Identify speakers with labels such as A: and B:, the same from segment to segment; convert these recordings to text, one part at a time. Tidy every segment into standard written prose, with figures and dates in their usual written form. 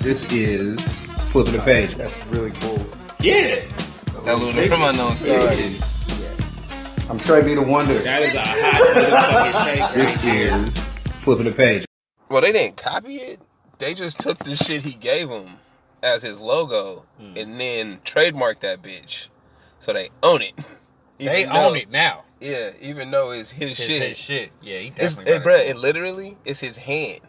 A: This is flipping the page.
B: That's really cool.
C: Yeah.
A: That little from unknown story.
B: Yeah. I'm Trey B the Wonder.
C: That is a hot motherfucking take.
A: This is flipping the page.
D: Well, they didn't copy it. They just took the shit he gave them as his logo and then trademarked that bitch. So they own it.
C: They own it now.
D: Yeah, even though it's his shit.
C: His shit. Yeah, he definitely
D: it literally is his hand.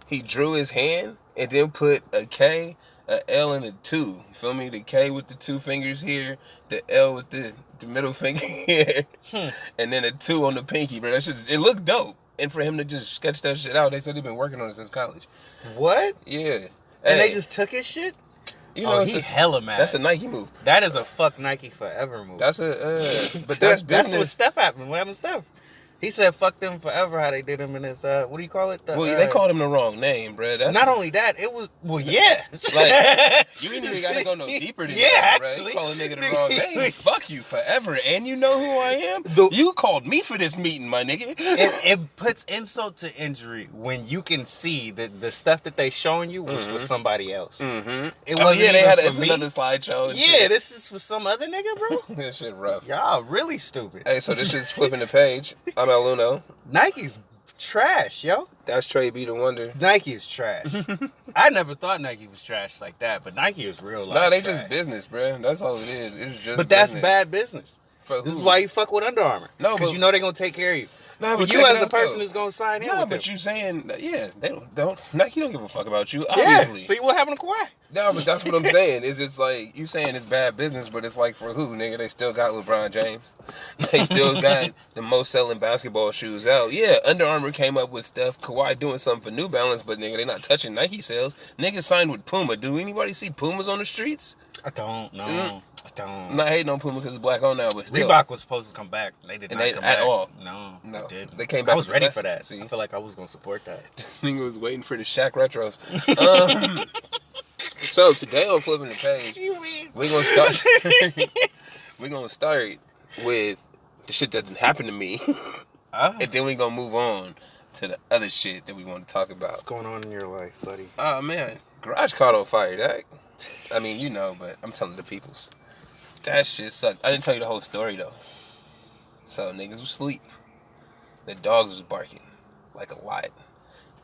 D: He drew his hand and then put a K, a L, and a 2. You feel me? The K with the 2 fingers here, the L with the middle finger here, and then a 2 on the pinky, bro. That shit, it looked dope. And for him to just sketch that shit out, they said they've been working on it since college.
C: What?
D: Yeah.
C: And they just took his shit?
D: You know,
C: he hella mad.
D: That's a Nike move.
C: That is a fuck Nike forever move.
D: That's a, but that's business.
C: That's what Steph happened. What happened to Steph? He said fuck them forever, how they did him in this, what do you call it?
D: They called him the wrong name, bro. That's
C: not only that, it was, yeah.
D: Like, you ain't even gotta go no deeper than that, bro.
C: Actually.
D: You call a nigga the wrong name, fuck you forever. And you know who I am? You called me for this meeting, my nigga.
C: It puts insult to injury when you can see that the stuff that they showing you was for somebody else.
D: Mm-hmm.
C: It wasn't
D: they had
C: for me.
D: another slideshow.
C: Yeah,
D: shit.
C: this is for some other nigga, bro.
D: This shit rough.
C: Y'all really stupid.
D: Hey, so this is flipping the page. I'm El Uno.
C: Nike's trash, yo.
D: That's Trey B the Wonder.
C: Nike is trash. I never thought Nike was trash like that, but Nike is real life.
D: Nah, they
C: trash.
D: just business, bro. That's all it is. It's just.
C: But that's
D: business.
C: bad business. This is why you fuck with Under Armour.
D: No,
C: because you know they're gonna take care of you.
D: No,
C: but
D: but
C: you as the person who's gonna sign in.
D: No,
C: with
D: but
C: them.
D: you saying they don't Nike don't give a fuck about you.
C: Yeah.
D: Obviously.
C: See what happened to Kawhi?
D: No, but that's what I'm saying. It's like you saying it's bad business, but it's like for who, nigga? They still got LeBron James. They still got the most selling basketball shoes out. Yeah, Under Armour came up with stuff. Kawhi doing something for New Balance, but nigga, they not touching Nike sales. Niggas signed with Puma. Do anybody see Pumas on the streets?
C: I don't know. I don't.
D: I'm not hating on Puma because it's black on now, but still.
C: Reebok was supposed to come back. They did not come back
D: at all.
C: No,
D: they
C: didn't.
D: They came back.
C: I was ready for
D: classics,
C: that.
D: see?
C: I feel like I was gonna support that.
D: This nigga was waiting for the Shaq retros. So today on flipping the page, we're gonna start with the shit that didn't happen to me, and then we're gonna move on to the other shit that we want to talk about.
C: What's going on in your life, buddy?
D: Oh man, garage caught on fire, Dak. I mean, you know, but I'm telling the peoples. That shit sucked. I didn't tell you the whole story though. So niggas was asleep. The dogs was barking like a lot,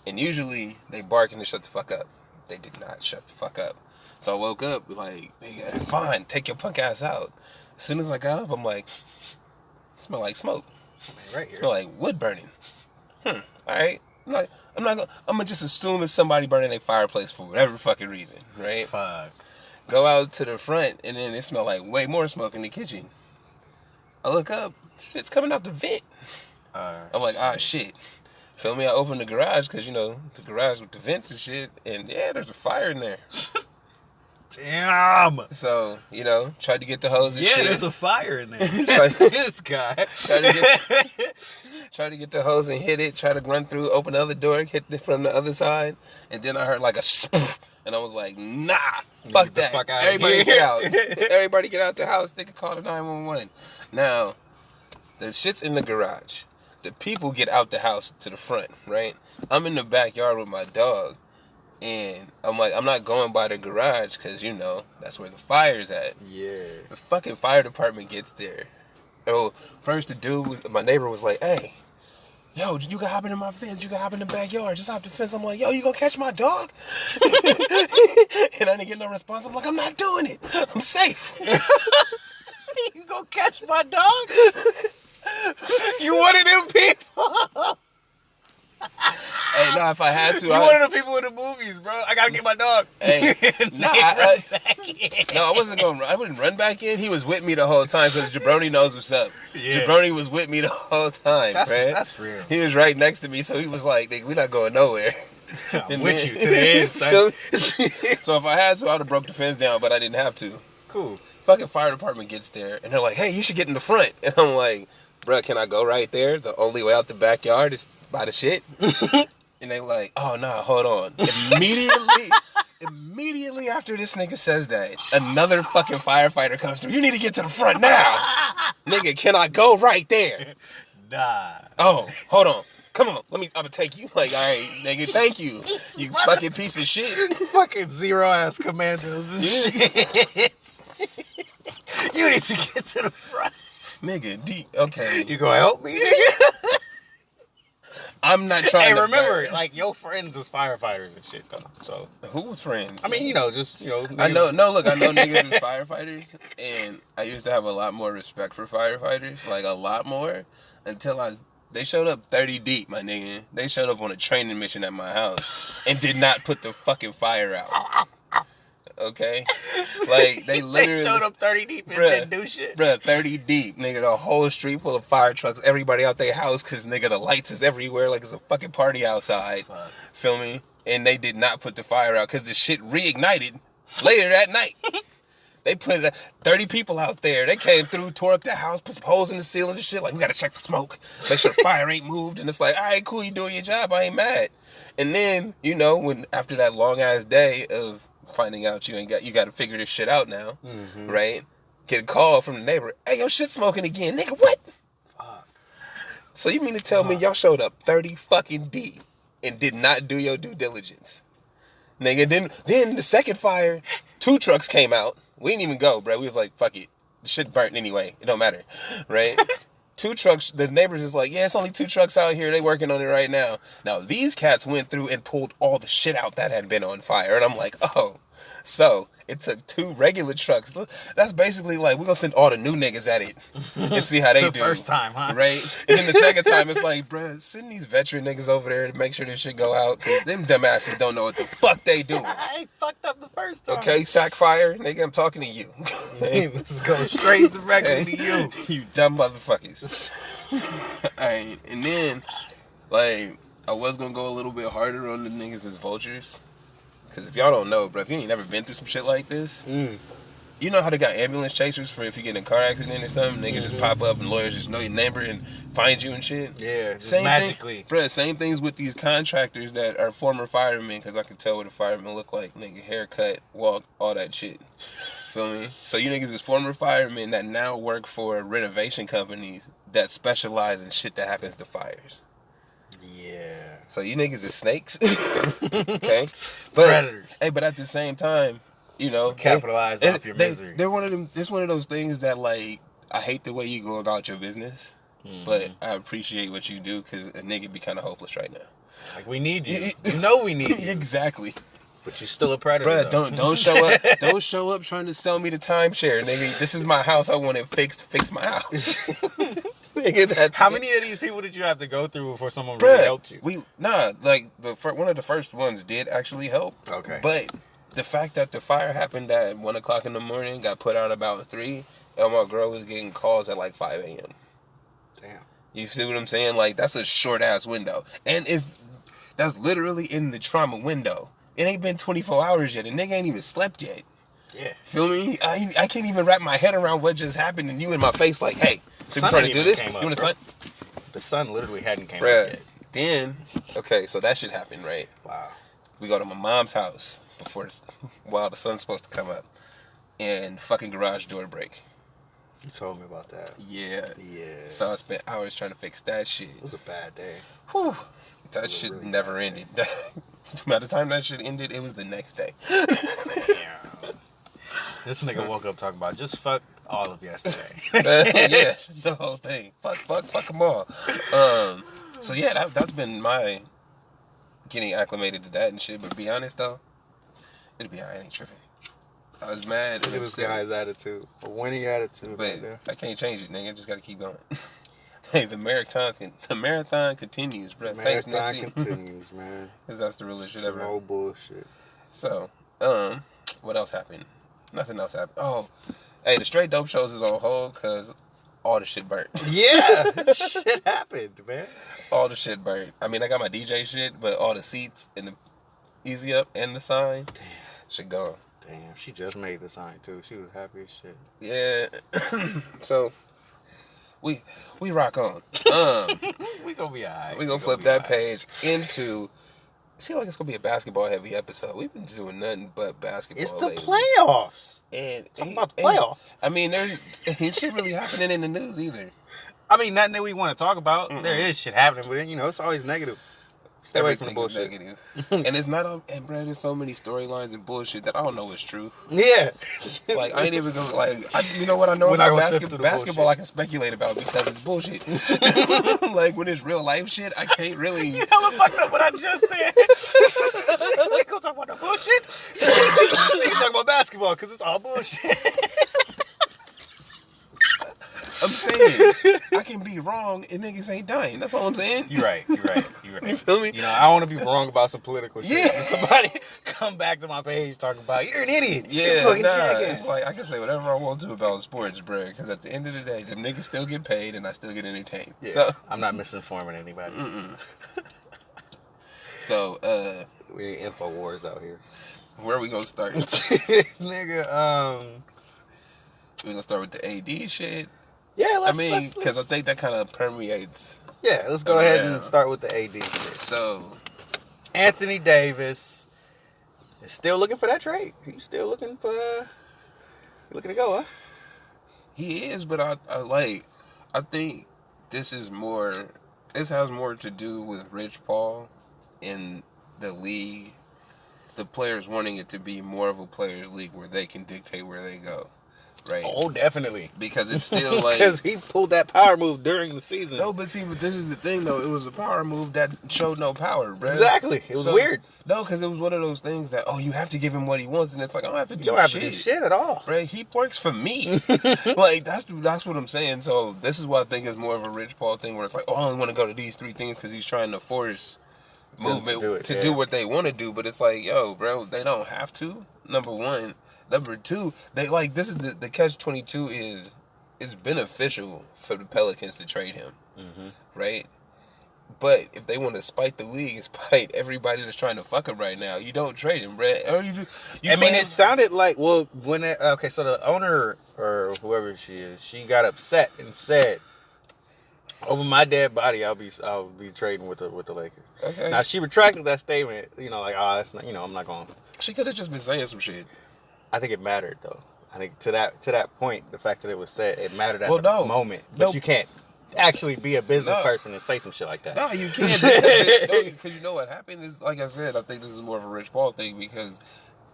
D: and usually they barking to shut the fuck up. They did not shut the fuck up. So I woke up like, nigga, fine, take your punk ass out. As soon as I got up, I'm like, smell like smoke.
C: Right here.
D: Smell like wood burning. All right. I'm gonna just assume it's somebody burning a fireplace for whatever fucking reason, right?
C: Fuck.
D: Go out to the front, and then it smelled like way more smoke in the kitchen. I look up, shit's coming out the vent. I'm like, shit. Feel me? I opened the garage, because, you know, the garage with the vents and shit, and yeah, there's a fire in there.
C: Damn.
D: So, you know, tried to get the hose and shit.
C: Yeah, there's a fire in there. This guy.
D: Tried to get the hose and hit it, try to run through, open the other door, hit it from the other side, and then I heard like a spoof, and I was like, nah, fuck that.
C: Fuck out
D: Everybody get out. Everybody get out the house. They can call the 911. Now, the shit's in the garage. The people get out the house to the front, right? I'm in the backyard with my dog, and I'm like, I'm not going by the garage because, you know, that's where the fire's at.
C: Yeah.
D: The fucking fire department gets there. Oh, first my neighbor was like, hey, yo, you can hop into my fence. You can hop in the backyard. Just hop the fence. I'm like, yo, you gonna catch my dog? And I didn't get no response. I'm like, I'm not doing it. I'm safe.
C: You gonna catch my dog? You one of them people.
D: Hey, no, if I had to,
C: you one of the people in the movies, bro. I gotta get my dog.
D: Hey,
C: I
D: wasn't going. I wouldn't run back in. He was with me the whole time because Jabroni knows what's up. Yeah. Jabroni was with me the whole time.
C: That's real.
D: He was right next to me, so he was like, "Nigga, we're not going nowhere."
C: I'm with you to the end, son.
D: So if I had to, I'd have broke the fence down, but I didn't have to.
C: Cool.
D: Fucking fire department gets there, and they're like, "Hey, you should get in the front." And I'm like, "Bruh, can I go right there? The only way out the backyard is by the shit." And they like, "Oh, nah, hold on." Immediately after this nigga says that, another fucking firefighter comes through. You need to get to the front now. Nigga, can I go right there?
C: Nah.
D: Oh, hold on. Come on, I'm gonna take you. Like, all right, nigga, thank you. You fucking piece of shit.
C: Fucking zero-ass commandos and shit. You need to get to the front.
D: Nigga, okay.
C: You gonna help me, nigga?
D: I'm not trying to...
C: Hey, remember, like, your friends was firefighters and shit, though, so...
D: Who's friends?
C: I mean, you know, just, you know...
D: I know niggas is firefighters, and I used to have a lot more respect for firefighters, like, a lot more, until they showed up 30 deep, my nigga. They showed up on a training mission at my house, and did not put the fucking fire out. Okay? Like, they literally...
C: They showed up 30 deep and didn't do shit.
D: Bruh, 30 deep, nigga. The whole street full of fire trucks. Everybody out their house, because, nigga, the lights is everywhere like it's a fucking party outside. Fuck. Feel me? And they did not put the fire out, because the shit reignited later that night. They put 30 people out there. They came through, tore up the house, put some holes in the ceiling and shit. Like, we got to check for smoke. Make sure the fire ain't moved. And it's like, all right, cool, you doing your job. I ain't mad. And then, you know, when after that long-ass day of finding out you got to figure this shit out now, right? Get a call from the neighbor. Hey, your shit's smoking again, nigga. What? Fuck. So you mean to tell me y'all showed up 30 fucking deep and did not do your due diligence, nigga? Then the second fire, 2 trucks came out. We didn't even go, bro. We was like, fuck it, the shit burnt anyway. It don't matter, right? 2 trucks. The neighbors is like, yeah, it's only 2 trucks out here. They working on it right now. Now these cats went through and pulled all the shit out that had been on fire, and I'm like, oh, so it took 2 regular trucks. That's basically like, we're gonna send all the new niggas at it and see how they do.
C: The first time, huh?
D: Right? And then the second time, it's like, bruh, send these veteran niggas over there to make sure this shit go out, because them dumbasses don't know what the fuck they doing.
C: I fucked up the first time.
D: Okay, sack fire, nigga, I'm talking to you.
C: Let's go straight directly to you.
D: You dumb motherfuckers. Alright, and then, like, I was gonna go a little bit harder on the niggas as vultures. Because if y'all don't know, bro, if you ain't never been through some shit like this, you know how they got ambulance chasers for if you get in a car accident or something? Niggas just pop up and lawyers just know your number and find you and shit?
C: Yeah,
D: same
C: magically.
D: Thing, bro, same things with these contractors that are former firemen, because I can tell what a fireman look like. Nigga, haircut, walk, all that shit. Feel me? So you niggas is former firemen that now work for renovation companies that specialize in shit that happens to fires.
C: Yeah.
D: So you niggas is snakes. Okay? But,
C: predators.
D: Hey, but at the same time, you know,
C: capitalize off your misery.
D: They're one of them. It's one of those things that, like, I hate the way you go about your business, but I appreciate what you do, because a nigga be kind of hopeless right now.
C: Like, we need you. You know we need you.
D: Exactly.
C: But you're still a predator.
D: Bruh, don't show up. Don't show up trying to sell me the timeshare, nigga. This is my house. I want it fixed. Fix my house. Nigga,
C: how many of these people did you have to go through before someone really helped you?
D: One of the first ones did actually help.
C: Okay.
D: But the fact that the fire happened at 1 o'clock in the morning, got put out about 3, and my girl was getting calls at like 5 a.m.
C: Damn.
D: You see what I'm saying? Like, that's a short ass window, and that's literally in the trauma window. It ain't been 24 hours yet. The nigga ain't even slept yet.
C: Yeah.
D: Feel me? I can't even wrap my head around what just happened, and you in my face like, hey, so you trying to do this? You want the sun?
C: The sun literally hadn't came up yet.
D: Then, okay, so that shit happened, right?
C: Wow.
D: We go to my mom's house while the sun's supposed to come up, and fucking garage door break.
C: You told me about that.
D: Yeah.
C: Yeah.
D: So I spent hours trying to fix that shit.
C: It was a bad day.
D: Whew. That shit really never ended. By the time that shit ended, it was the next day.
C: Damn. This nigga woke up talking about just fuck all of yesterday.
D: Yes, the whole thing. Fuck them all. So yeah, that's been my getting acclimated to that and shit. But to be honest though, it'll be alright. I ain't tripping. I was mad.
B: It was the guy's attitude. A winning attitude.
D: But I can't change it, nigga. I just gotta keep going. Hey, the marathon continues, bro. Thanks, Nipsey.
B: Continues, man.
D: Cause that's the realest shit ever.
B: No bullshit.
D: So, what else happened? Nothing else happened. Oh, hey, the straight dope shows is on hold because all the shit burnt.
C: Yeah, shit happened, man.
D: All the shit burnt. I mean, I got my DJ shit, but all the seats and the Easy Up and the sign, shit gone.
B: Damn, she just made the sign too. She was happy as shit.
D: Yeah. So we rock on.
C: We gonna be alright.
D: We gonna flip that page into. See, like it's gonna be a basketball heavy episode. We've been doing nothing but basketball.
C: It's the
D: lately.
C: playoffs.
D: And
C: talking about the playoffs.
D: I mean, there ain't shit really happening in the news either.
C: I mean, nothing that we want to talk about.
D: Mm-mm.
C: There is shit happening, but you know, it's always negative. Stay away from the
D: Everything is
C: bullshit.
D: negative. And it's not, and bro, there's so many storylines and bullshit that I don't know what's true.
C: Yeah.
D: Like, I ain't even gonna, like, you know what I know
C: We're not
D: about
C: gonna sift through the
D: basketball I
C: bullshit.
D: can speculate about because it's bullshit. Like, when it's real life shit, I can't really.
C: You hella fucked up what I just said. We gonna talk about the bullshit. We can talk about basketball because it's all bullshit.
D: I'm saying, I can be wrong and niggas ain't dying. That's all I'm saying.
C: You're right.
D: You feel me?
C: You know, I want to be wrong about some political shit.
D: Yeah.
C: If somebody come back to my page talking about, you're an idiot. You're a
D: Yeah,
C: fucking
D: nah,
C: jackass.
D: it's like, I can say whatever I want to about sports, bro, because at the end of the day, them niggas still get paid and I still get entertained.
C: Yeah,
D: So,
C: I'm not misinforming anybody.
D: so,
C: We ain't InfoWars out here.
D: where are we gonna start?
C: Nigga,
D: We gonna start with the AD shit.
C: yeah,
D: I mean, because I think that kind of permeates.
C: yeah, let's go ahead and
D: around.
C: start with the AD shit.
D: So,
C: Anthony Davis is still looking for that trade. He's still looking to go, huh?
D: he is, but I think this has more to do with Rich Paul in the league, the players wanting it to be more of a players league where they can dictate where they go, right?
C: Oh, definitely.
D: Because it's still like,
C: Because he pulled that power move during the season.
D: no, but this is the thing though. It was a power move that showed no power, bro.
C: Exactly. It was weird.
D: No, because it was one of those things that you have to give him what he wants, and it's like I don't have to do
C: You don't have
D: shit.
C: to do shit at all.
D: Bro, he works for me. Like that's what I'm saying. So this is what I think is more of a Rich Paul thing, where it's like, I only want to go to these three things because he's trying to force movement to do what they want to do. But it's like, yo, bro, they don't have to. Number one. Number two, they like this is the catch-22 is it's beneficial for the Pelicans to trade him, right? But if they want to spite the league and spite everybody that's trying to fuck him right now, you don't trade him, bro. Or you
C: I mean, it sounded like, well, when so the owner or whoever she is, she got upset and said, "Over my dead body, I'll be trading with the Lakers."
D: Okay.
C: Now she retracted that statement. You know, like, that's not, I'm not going.
D: She could have just been saying some shit.
C: I think it mattered though. I think to that point, the fact that it was said, it mattered at the moment. But
D: No.
C: you can't actually be a business person and say some shit like that.
D: No, you can't. Because you know what happened is, like I said, I think this is more of a Rich Paul thing because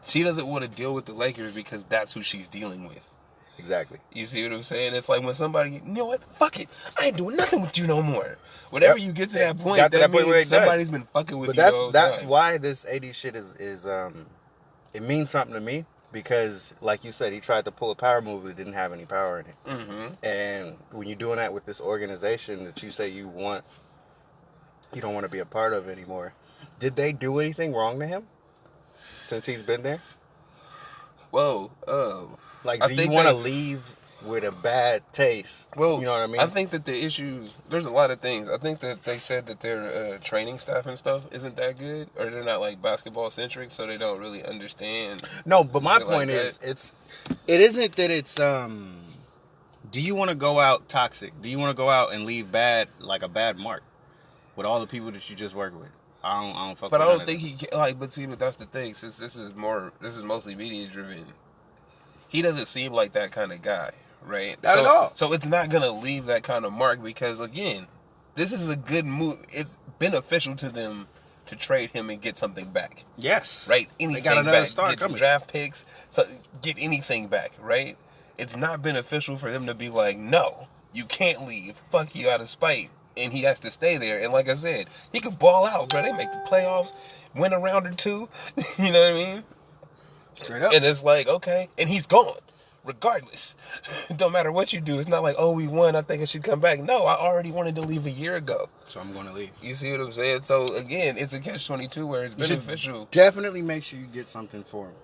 D: she doesn't want to deal with the Lakers because that's who she's dealing with.
C: Exactly.
D: You see what I'm saying? It's like when somebody, you know what? Fuck it. I ain't doing nothing with you no more. Whenever you get to that point, that means somebody's been fucking with you.
C: But that's why this AD shit is it means something to me. Because, like you said, he tried to pull a power move that didn't have any power in it.
D: Mm-hmm.
C: And when you're doing that with this organization that you say you don't want to be a part of anymore, did they do anything wrong to him since he's been there?
D: Well,
C: do you want to leave with a bad taste?
D: Well,
C: you know what I mean?
D: I think that the issues, there's a lot of things. I think that they said that their training staff and stuff isn't that good, or they're not like basketball centric, so they don't really understand.
C: No, but my
D: shit
C: point
D: like
C: is,
D: that.
C: it isn't that it's do you want to go out toxic? Do you want to go out and leave a bad mark with all the people that you just work with? I don't fuck with.
D: But I don't think he can, like. But see, but that's the thing. Since this is mostly media driven, he doesn't seem like that kind of guy, right?
C: Not at all.
D: So it's not gonna leave that kind of mark because again, this is a good move. It's beneficial to them to trade him and get something back.
C: Yes.
D: Right? Anything
C: got another
D: back.
C: star
D: Get some
C: coming.
D: draft picks. So get anything back, right? It's not beneficial for them to be like, no, you can't leave. Fuck you out of spite. And he has to stay there. And like I said, he could ball out, bro. They make the playoffs, win a round or two. You know what I mean?
C: Straight up.
D: And it's like, okay. And he's gone. Regardless. Don't matter what you do. It's not like, we won, I think I should come back. No, I already wanted to leave a year ago.
C: So I'm going to leave.
D: You see what I'm saying? So again, it's a catch-22 where it's beneficial.
C: Definitely make sure you get something for him.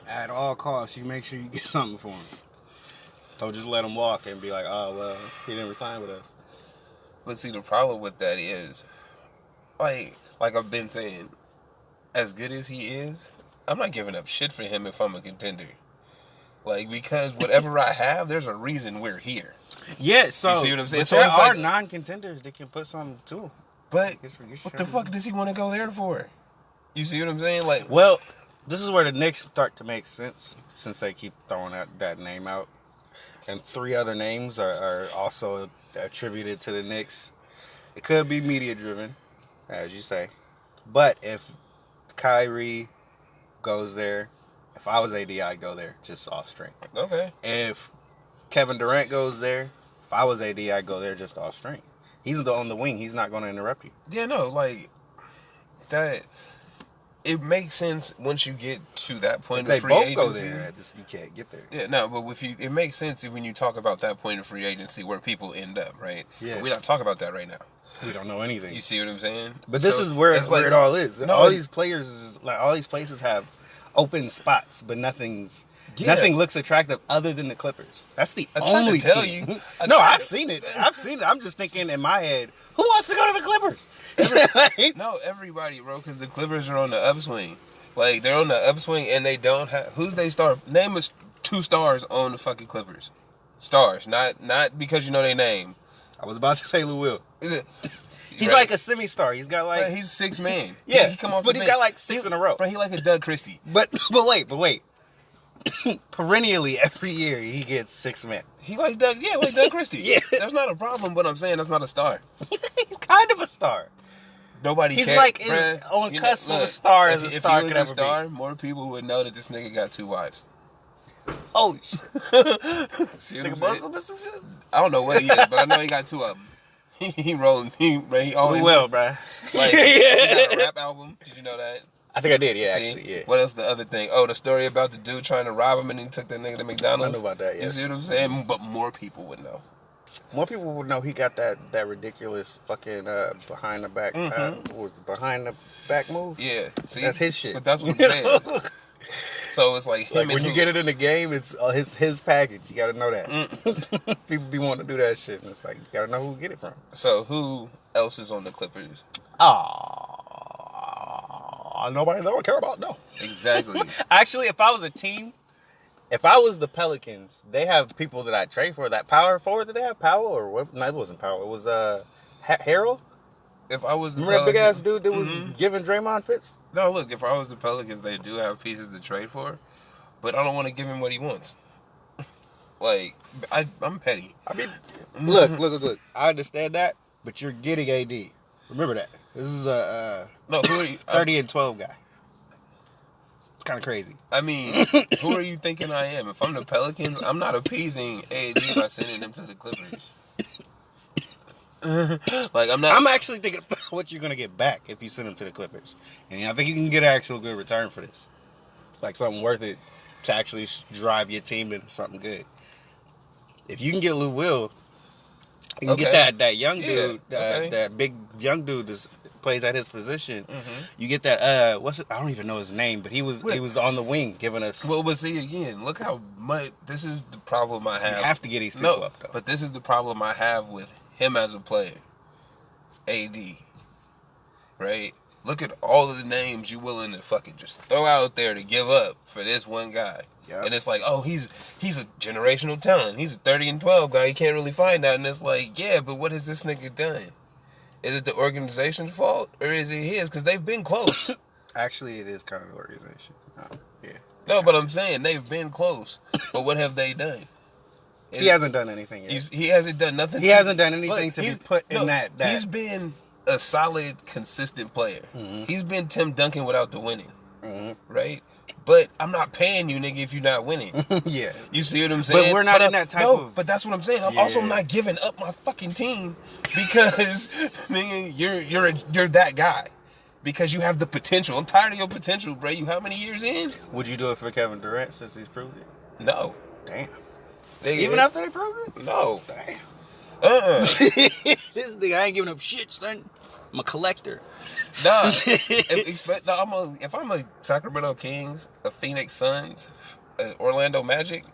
C: At all costs, you make sure you get something for him. Don't just let him walk and be like, oh, well, he didn't resign with us.
D: But see, the problem with that is, like I've been saying, as good as he is, I'm not giving up shit for him if I'm a contender. Like, because whatever I have, there's a reason we're here.
C: Yeah, so
D: you see what I'm saying?
C: But
D: So
C: there
D: it's
C: are
D: like,
C: non-contenders that can put something too.
D: But what the fuck does he want to go there for? You see what I'm saying? Like,
C: well, this is where the Knicks start to make sense since they keep throwing that name out. And three other names are also attributed to the Knicks. It could be media driven, as you say. But if Kyrie goes there, if I was AD, I'd go there just off strength.
D: Okay.
C: If Kevin Durant goes there, if I was AD, I'd go there just off strength. He's on the wing. He's not going to interrupt you.
D: Yeah, no, like that. It makes sense once you get to that point
C: If
D: of
C: they
D: free
C: both
D: agency.
C: go there, you can't get there.
D: Yeah, no, but it makes sense when you talk about that point of free agency where people end up, right?
C: Yeah.
D: But we're not talking about that right now.
C: We don't know anything.
D: You see what I'm saying?
C: But this
D: So,
C: is where
D: it's
C: it all is.
D: No,
C: All these players, all these places have open spots, but nothing looks attractive other than the Clippers. That's the
D: I tried
C: only
D: to tell
C: team.
D: you.
C: No, I've seen it. I'm just thinking in my head, who wants to go to the Clippers?
D: No, everybody, bro, because the Clippers are on the upswing. Like, they're on the upswing, and they don't have... Who's they star? Name us 2 stars on the fucking Clippers. Stars. Not because you know their name.
C: I was about to say Lou Will. He's
D: Right?
C: like a semi-star. He's got like...
D: Bro, he's 6 man.
C: Yeah,
D: he come off
C: but
D: the
C: he's
D: bench.
C: got like 6 in a row.
D: Bro, he like a Doug Christie.
C: But wait. Perennially, every year, he gets 6 men.
D: He like Doug... Yeah, like Doug Christie.
C: Yeah.
D: That's not a problem, but I'm saying that's not a star.
C: He's kind of a star.
D: Nobody
C: He's
D: cares.
C: like
D: Bruh,
C: on
D: you
C: cusp
D: know,
C: of a
D: look,
C: star as a
D: if
C: star
D: he was
C: could
D: a
C: ever
D: star, more people would know that this nigga got 2 wives.
C: be. Holy shit.
D: See what I'm
C: Nigga
D: saying?
C: Muslim or some shit?
D: I don't know what he is, but I know he got 2 of them. He rolling. He always
C: Well, bruh.
D: like, he got a rap album. Did you know that?
C: I think I did, yeah,
D: See?
C: actually, yeah.
D: What else? The other thing? Oh, the story about the dude trying to rob him and he took that nigga to McDonald's.
C: I know about that, yeah.
D: You see what I'm saying? But more people would know.
C: More people would know he got that ridiculous fucking behind the back behind the back move.
D: Yeah. See,
C: That's his shit.
D: But that's what I'm saying. So it's like him
C: Like
D: and
C: when you
D: who?
C: get it in the game, it's his package. You got to know that. People be wanting to do that shit, and it's like you got to know who to get it from.
D: So who else is on the Clippers?
C: Nobody that would care about. No.
D: Exactly.
C: Actually, if I was a team, if I was the Pelicans, they have people that I trade for. That power forward, did they have Powell or what? No, it wasn't Powell. It was Harrell.
D: If I was the
C: Remember that big ass
D: Pelicans-
C: dude that was giving Draymond fits?
D: No, look, if I was the Pelicans, they do have pieces to trade for, but I don't want to give him what he wants. Like, I'm petty.
C: I mean, look. I understand that, but you're getting AD. Remember that. This is a
D: No, who are you?
C: 30 and 12 guy. It's kind of crazy.
D: I mean, who are you thinking I am? If I'm the Pelicans, I'm not appeasing AD by sending him to the Clippers. Like, I'm not.
C: I'm actually thinking about what you're going to get back if you send him to the Clippers. And I think you can get an actual good return for this. Like something worth it to actually drive your team into something good. If you can get Lou Will, you can get that young dude, that big young dude that plays at his position. You get that, I don't even know his name, but he was on the wing giving us.
D: Well, but see, again, look how much. This is the problem I have.
C: You have to get these people up, though.
D: But this is the problem I have with him as a player. AD. Right? Look at all of the names you willing to fucking just throw out there to give up for this one guy. Yep. And it's like, oh, he's a generational talent. He's a 30 and 12 guy. He can't really find out. And it's like, yeah, but what has this nigga done? Is it the organization's fault or is it his? Because they've been close.
C: Actually, it is kind of the organization. Yeah.
D: No, but I'm saying they've been close. But what have they done?
C: He hasn't done anything yet.
D: He hasn't done nothing.
C: He hasn't done anything to be put in that.
D: He's been a solid, consistent player. He's been Tim Duncan without the winning. Right? But I'm not paying you, nigga, if you're not winning.
C: Yeah.
D: You see what I'm saying?
C: But we're not in that type of...
D: But that's what I'm saying. I'm also not giving up my fucking team because, nigga, you're that guy. Because you have the potential. I'm tired of your potential, bro. You how many years in?
C: Would you do it for Kevin Durant since he's proved it?
D: No.
C: Damn.
D: Nigga,
C: Even after they proved it?
D: No.
C: Damn.
D: This
C: nigga, I ain't giving up shit, son. I'm a collector.
D: Nah. If I'm a Sacramento Kings, a Phoenix Suns, a Orlando Magic,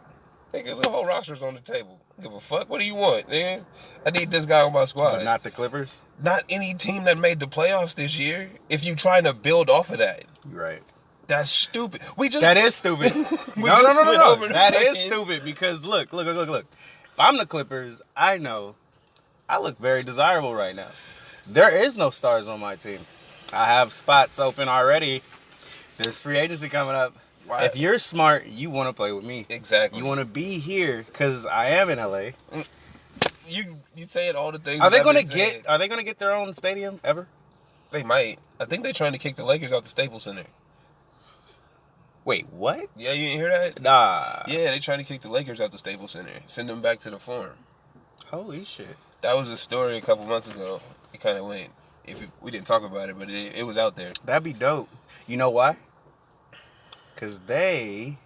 D: nigga, the whole roster's on the table. Give a fuck. What do you want, nigga? I need this guy on my squad.
C: But not the Clippers?
D: Not any team that made the playoffs this year. If you trying to build off of that.
C: You're right.
D: That's stupid.
C: That is stupid. No. That is stupid because look. If I'm the Clippers, I know I look very desirable right now. There is no stars on my team. I have spots open already. There's free agency coming up. Why? If you're smart, you want to play with me.
D: Exactly.
C: You want to be here because I am in LA.
D: you saying all the things.
C: Are they
D: that
C: gonna
D: I've been saying.
C: Are they gonna get their own stadium ever?
D: They might. I think they're trying to kick the Lakers out the Staples Center.
C: Wait, what?
D: Yeah, you didn't hear that?
C: Nah.
D: Yeah, they're trying to kick the Lakers out the Staples Center. Send them back to the Forum.
C: Holy shit.
D: That was a story a couple months ago. It kind of went. We didn't talk about it, but it was out there.
C: That'd be dope. You know why? Because they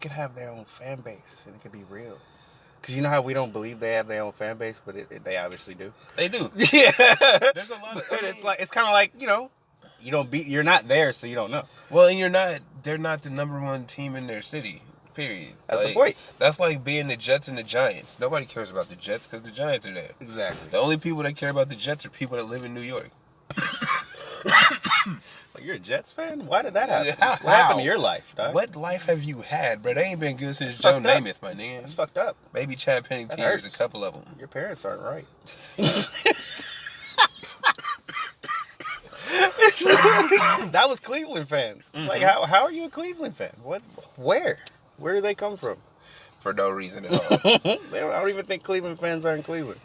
C: could have their own fan base and it could be real. Because you know how we don't believe they have their own fan base, but they obviously do.
D: They do.
C: Yeah.
D: There's a lot of.
C: It's kind of like, you're not there, so you don't know.
D: Well, and they're not the number one team in their city, period.
C: That's the point.
D: That's like being the Jets and the Giants. Nobody cares about the Jets because the Giants are there.
C: Exactly.
D: The only people that care about the Jets are people that live in New York.
C: Like, you're a Jets fan? Why did that happen?
D: How?
C: What happened to your life, dog?
D: What life have you had, bro? They ain't been good since
C: That's
D: Joe
C: fucked up.
D: Namath, my nigga.
C: That's fucked up.
D: Maybe Chad
C: That
D: Pennington,
C: hurts.
D: a couple of them.
C: Your parents aren't right. That was Cleveland fans. It's like, how are you a Cleveland fan? Where do they come from?
D: For no reason at all.
C: I don't even think Cleveland fans are in Cleveland.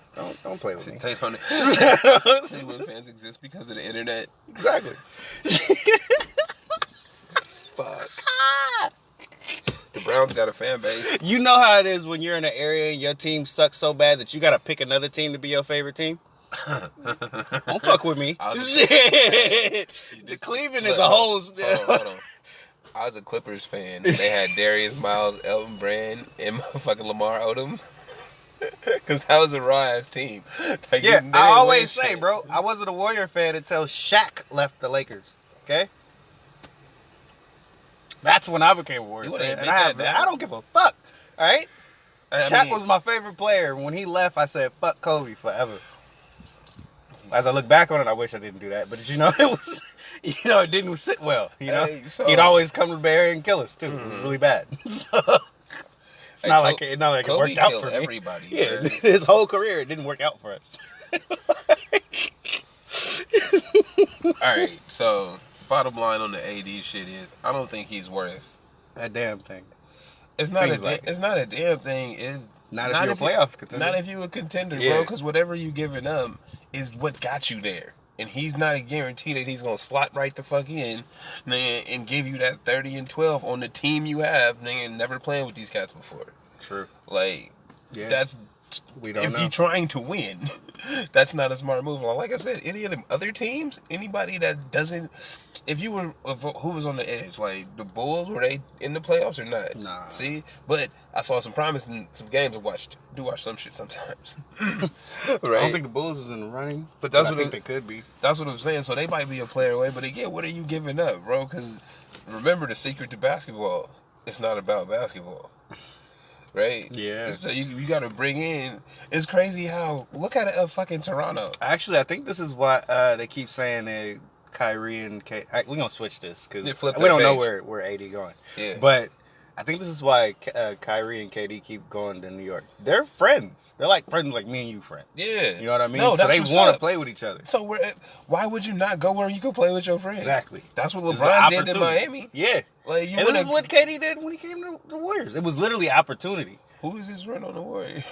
C: Don't play with me.
D: They don't. Cleveland fans exist because of the internet.
C: Exactly.
D: Fuck. The Browns got a fan base.
C: You know how it is when you're in an area and your team sucks so bad that you got to pick another team to be your favorite team? Don't fuck with me.
D: Shit.
C: The Cleveland is a whole...
D: Hold on. I was a Clippers fan. They had Darius Miles, Elton Brand, and motherfucking Lamar Odom. Because that was a raw-ass team. Like,
C: Yeah,
D: they
C: I
D: didn't
C: always
D: win
C: say,
D: shit.
C: bro, I wasn't a Warrior fan until Shaq left the Lakers. Okay? That's when I became a Warrior
D: You wanna
C: fan.
D: admit
C: And
D: that now?
C: I don't give a fuck. All right? Shaq
D: mean,
C: was my favorite player. When he left, I said, fuck Kobe forever. As I look back on it, I wish I didn't do that. But it didn't sit well.
D: Hey, so-
C: He'd always come to the Bay Area and kill us, too. It was really bad. So, it's not like it
D: Kobe
C: worked out
D: killed
C: for me.
D: everybody.
C: Yeah,
D: bro.
C: his whole career, it didn't work out for us.
D: Alright, so bottom line on the AD shit is I don't think he's worth.
C: That damn thing.
D: It's not
C: Seems like it.
D: it's not a damn thing. It's
C: Not if you're a playoff contender.
D: Not if you're a contender,
C: Yeah.
D: bro. Because whatever you giving up is what got you there. And he's not a guarantee that he's gonna slot right the fuck in, man, and give you that 30 and 12 on the team you have, man, never playing with these cats before.
C: True.
D: Like,
C: Yeah.
D: that's
C: We don't
D: if
C: know.
D: you're trying to win, that's not a smart move. Like I said, any of them other teams, anybody that doesn't, who was on the edge, like the Bulls, were they in the playoffs or not?
C: Nah.
D: See, but I saw some promise in some games I watched. Do watch some shit sometimes.
C: I don't think the Bulls is in the running,
D: But that's
C: I
D: what
C: think they could be.
D: That's what I'm saying. So they might be a player away, but again, what are you giving up, bro? Because remember the secret to basketball, it's not about basketball. Right?
C: Yeah.
D: So you got to bring in. It's crazy how look at fucking Toronto.
C: Actually, I think this is why they keep saying that Kyrie and we're gonna switch this because
D: Yeah, flip
C: we
D: that
C: don't know
D: page.
C: where AD going.
D: Yeah.
C: But I think this is why Kyrie and KD keep going to New York. They're friends. They're like friends, like me and you, friend.
D: Yeah.
C: You know what I mean?
D: No,
C: so
D: that's
C: they
D: what's
C: want to
D: up.
C: play with each other.
D: So why would you not go where you can play with your friends?
C: Exactly.
D: That's what
C: It's an
D: LeBron did in
C: opportunity.
D: Miami.
C: Yeah.
D: Like you
C: And
D: want
C: this is what KD did when he came to the Warriors. It was literally opportunity.
D: Who is his run on the Warriors?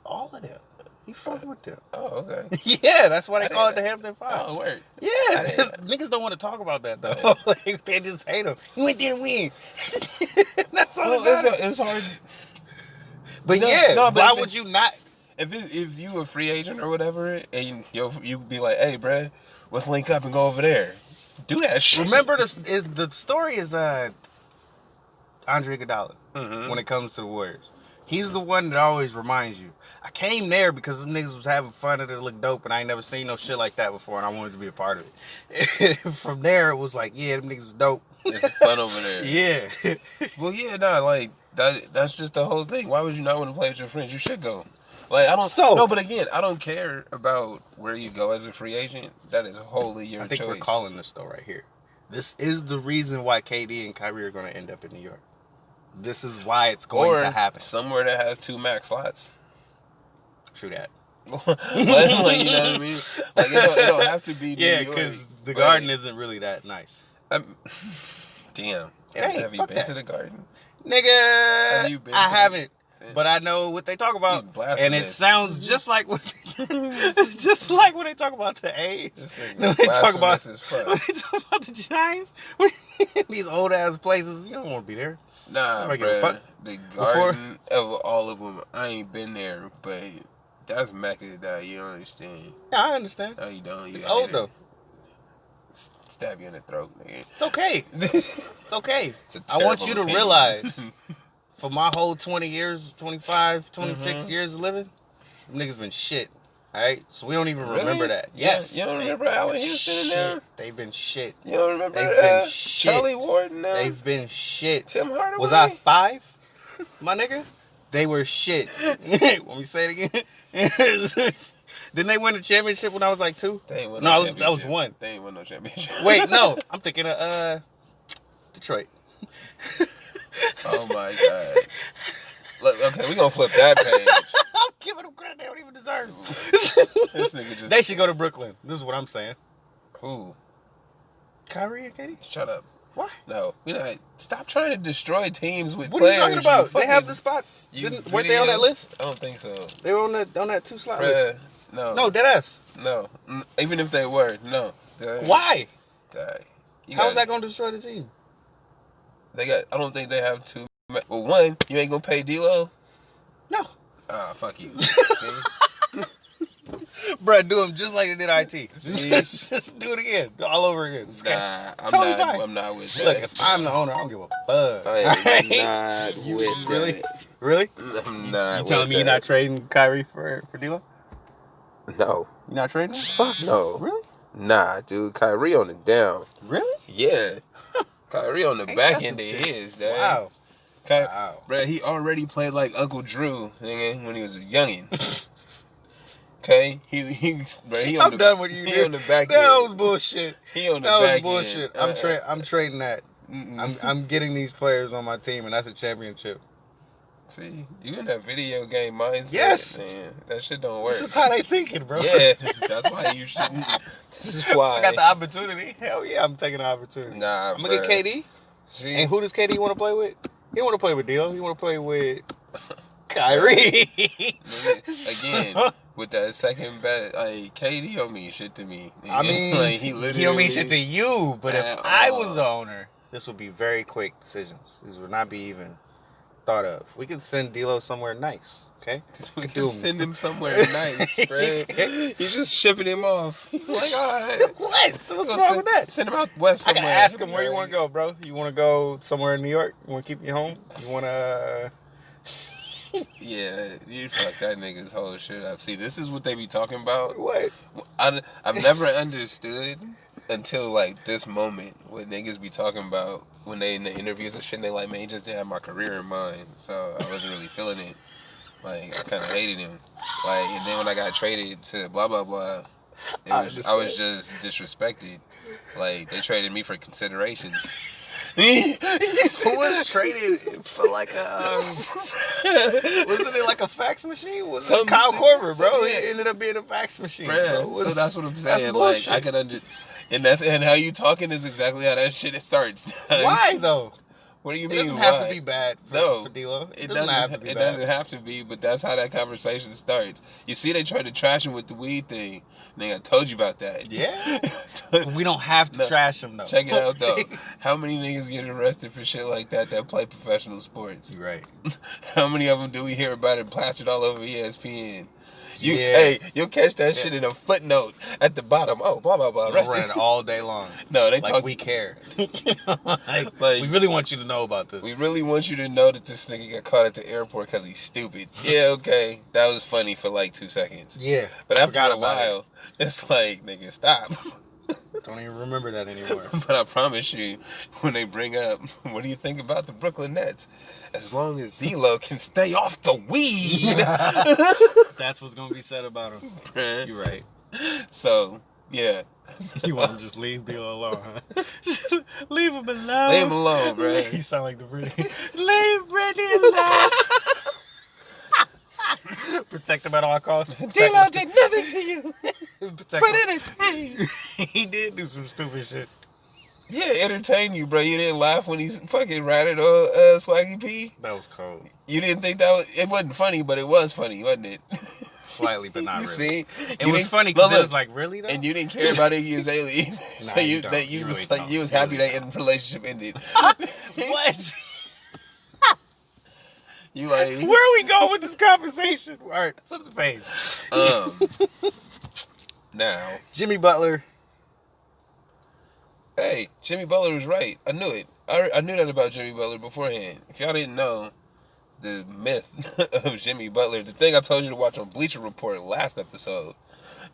C: All of them. He fucked with them.
D: Oh, okay.
C: Yeah, that's why
D: I
C: they call it
D: didn't-
C: the Hampton Five.
D: Oh, word.
C: Yeah,
D: I didn't-
C: niggas don't want to talk about that though.
D: Yeah.
C: Like, they just hate him. He went there to win. That's all.
D: Well,
C: it matters.
D: it's hard.
C: But
D: No,
C: yeah,
D: no, but
C: why
D: if
C: would
D: it-
C: you not?
D: If you a free agent or whatever, and you be like, hey, bruh, let's link up and go over there. Do that shit.
C: Remember, the story is Andre Iguodala
D: Mhm.
C: when it comes to the Warriors. He's the one that always reminds you. I came there because them niggas was having fun and it looked dope, and I ain't never seen no shit like that before, and I wanted to be a part of it. From there, it was like, yeah, them niggas is dope.
D: It's fun over there.
C: Yeah.
D: Well, yeah, nah, like that's just the whole thing. Why would you not want to play with your friends? You should go. Like I don't.
C: So-
D: no, but again, I don't care about where you go as a free agent. That is wholly your
C: I think
D: choice.
C: we're calling this though right here. This is the reason why KD and Kyrie are going to end up in New York. This is why it's going
D: or
C: to happen.
D: somewhere that has 2 max slots.
C: True that.
D: like, you know what I mean? Like it don't have to be New
C: Yeah,
D: York.
C: because the
D: Like,
C: Garden isn't really that nice.
D: Damn.
C: It ain't.
D: Have you
C: Fuck
D: been
C: that.
D: to the Garden?
C: Nigga,
D: Have you been
C: I
D: to-
C: haven't. but I know what they talk about,
D: You blasphemous.
C: and it sounds just like what, just like when they talk about the A's.
D: This nigga
C: When they talk about
D: blasphemous as fuck.
C: when they talk about the Giants, these old ass places, you don't want to be there.
D: Nah,
C: Nobody give a
D: bruh.
C: fuck.
D: The garden of all of them, I ain't been there, but that's Mecca that you don't understand.
C: Yeah, I understand.
D: No, you don't. You
C: It's
D: hate
C: old
D: it.
C: though.
D: Stab you in the throat, nigga.
C: It's okay. It's okay.
D: It's a
C: I want you
D: terrible
C: to
D: opinion.
C: realize, for my whole 20 years, 25, 26
D: Mhm.
C: years of living, niggas been shit. Alright? So we don't even
D: Really?
C: remember that.
D: Yeah,
C: Yes.
D: you don't
C: They've
D: remember
C: been
D: Allen Houston in
C: shit.
D: there?
C: They've been shit.
D: You don't remember
C: They've been shit.
D: Charlie Ward and
C: They've been shit.
D: Tim Hardaway?
C: Was I 5, my nigga? They were shit. Want me to say it again? Didn't they win the championship when I was like 2?
D: They ain't win
C: No,
D: no
C: I was
D: championship.
C: 1.
D: They ain't win no championship.
C: Wait, no. I'm thinking of Detroit.
D: Oh my god. Look, okay, we gonna flip that page.
C: I'm giving them credit they don't even deserve.
D: This nigga just.
C: They should go to Brooklyn. This is what I'm saying.
D: Who?
C: Kyrie and Katie?
D: Shut up.
C: Why?
D: No, we not. Stop trying to destroy teams with
C: What are
D: players.
C: you talking about? They have
D: fucking-
C: the spots.
D: you
C: Weren't they on that
D: video-
C: list?
D: I don't think so.
C: They were on that 2 slot list.
D: Bruh, no.
C: No, dead ass.
D: No. Even if they were, no.
C: Why?
D: You
C: How's
D: got-
C: that going to destroy the team?
D: They got. I don't think they have two. Well, one, you ain't gonna pay D'Lo.
C: No.
D: Ah, fuck you. See?
C: Bruh, do them just like they did IT.
D: See?
C: Just do it again. All over again. It's okay.
D: Nah,
C: Totally fine.
D: I'm not with
C: Look,
D: that.
C: if I'm the owner, I don't give a fuck.
D: I am
C: Alright?
D: not
C: You
D: with
C: really?
D: that.
C: Really?
D: I'm not.
C: You telling
D: with
C: me you're
D: that.
C: not trading Kyrie for D'Lo?
D: No.
C: You're not trading him?
D: Fuck no.
C: Really?
D: Nah, dude. Kyrie on the down.
C: Really?
D: Yeah. Kyrie on the
C: Ain't
D: back
C: that
D: end of
C: some shit?
D: his, dad.
C: Wow.
D: Ky-
C: Wow.
D: Bruh, he already played like Uncle Drew, nigga, when he was a youngin'. Okay? Bruh, he on
C: I'm
D: the,
C: done with you,
D: he
C: dude.
D: on the back
C: That
D: end.
C: was bullshit.
D: He on the
C: That was
D: back
C: bullshit.
D: end.
C: I'm trading that. I'm getting these players on my team, and that's a championship.
D: See, you in that video game mindset.
C: Yes.
D: Man. That shit don't work.
C: This is how they thinking, bro.
D: Yeah, that's why you shouldn't. This is why.
C: I got the opportunity. Hell yeah, I'm taking the opportunity.
D: Nah,
C: I'm gonna get KD.
D: See,
C: And who does KD want to play with? He don't want to play with D'Lo. He want to play with Kyrie.
D: again, with that second bet, like, KD don't mean shit to me.
C: I mean,
D: like, he literally.
C: he don't mean shit to you, but if
D: At
C: I
D: all.
C: was the owner, this would be very quick decisions. These would not be even thought of. We could send D'Lo somewhere nice, okay?
D: We
C: do
D: can
C: him.
D: send him somewhere nice, man. He's just shipping him off. He's like, alright.
C: What? What's
D: We'll
C: wrong with that?
D: Send him out west
C: I
D: somewhere.
C: can ask him where you want to go, bro. You want to go somewhere in New York? You want to keep you home? You want to...
D: Yeah, you fucked that nigga's whole shit up. See, this is what they be talking about.
C: What?
D: I've never understood until like this moment what niggas be talking about when they in the interviews and shit. And they like, man, he just didn't have my career in mind, so I wasn't really feeling it. Like, I kind of hated him. Like, and then when I got traded to blah blah blah, I was just disrespected. Like, they traded me for considerations.
C: Who was traded for like a... wasn't it like a fax machine? Was it Kyle Korver, bro? He ended up being a fax machine, bro.
D: So that's what I'm saying. Like,
C: bullshit.
D: I could and how you talking is exactly how that shit starts.
C: Why, though?
D: What do you
C: It
D: mean?
C: doesn't have
D: why?
C: to be bad for,
D: No.
C: for D'Lo.
D: It
C: doesn't have to be
D: it
C: bad.
D: doesn't have to be, but that's how that conversation starts. You see, they tried to trash him with the weed thing. Nigga, I told you about that.
C: Yeah. But we don't have to
D: No.
C: trash him, though.
D: Check it out, though. How many niggas get arrested for shit like that play professional sports?
C: You're right.
D: How many of them do we hear about it plastered all over ESPN?
C: Yeah.
D: Hey, you'll catch that shit in a footnote at the bottom. Oh, blah, blah, blah.
C: We'll run it all day long.
D: No, they
C: Like
D: talk.
C: we care. like,
D: Like-
C: we really want you to know about this.
D: We really want you to know that this nigga got caught at the airport because he's stupid. Yeah, okay. That was funny for like 2 seconds.
C: Yeah.
D: But after
C: Forgot
D: a
C: about it.
D: while, it's like, nigga, stop.
C: Don't even remember that anymore.
D: But I promise you, when they bring up, what do you think about the Brooklyn Nets? As long as D'Lo can stay off the weed.
C: That's what's gonna be said about him.
D: Bruh.
C: You're right.
D: So, yeah.
C: You want to just leave D'Lo alone, huh? Leave him alone.
D: Leave him alone, bro.
C: You sound like the Brady. Leave Brady alone. Protect him at all costs.
D: D'Lo did nothing to you.
C: Protect
D: But
C: him.
D: entertain.
C: He did do some stupid shit.
D: Yeah, entertain you, bro. You didn't laugh when he fucking ratted on Swaggy P?
B: That was cold.
D: You didn't think that was... It wasn't funny, but it was funny, wasn't it?
B: Slightly, but not
D: You
B: really.
D: see?
C: It was funny because it was like, really though?
D: And you didn't care about Iggy Azalea either.
B: Nah,
D: So
B: you
D: you
B: don't.
D: you
B: You
D: was
B: really
D: like
B: don't.
D: you was
B: You
D: happy
B: really
D: that relationship ended.
C: What?
D: You like...
C: Where are we going with this conversation? All right, flip the page.
D: Now...
B: Jimmy Butler.
D: Hey, Jimmy Butler was right. I knew it. I knew that about Jimmy Butler beforehand. If y'all didn't know the myth of Jimmy Butler, the thing I told you to watch on Bleacher Report last episode,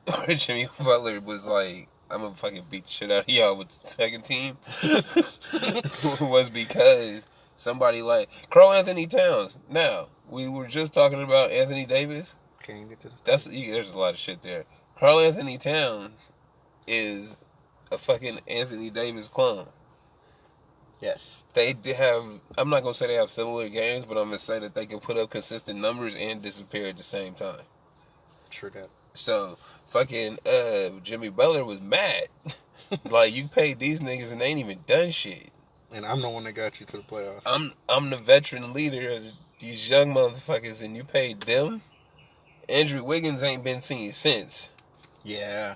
D: where Jimmy Butler was like, I'm gonna fucking beat the shit out of y'all with the second team, was because somebody like Karl Anthony Towns. Now, we were just talking about Anthony Davis.
B: Can't even get to the...
D: There's a lot of shit there. Karl Anthony Towns is a fucking Anthony Davis clone.
B: Yes.
D: They have, I'm not going to say they have similar games, but I'm going to say that they can put up consistent numbers and disappear at the same time.
B: True that.
D: So, fucking Jimmy Butler was mad. Like, you paid these niggas and they ain't even done shit.
B: And I'm the one that got you to the playoffs.
D: I'm the veteran leader of these young motherfuckers and you paid them? Andrew Wiggins ain't been seen since.
C: Yeah.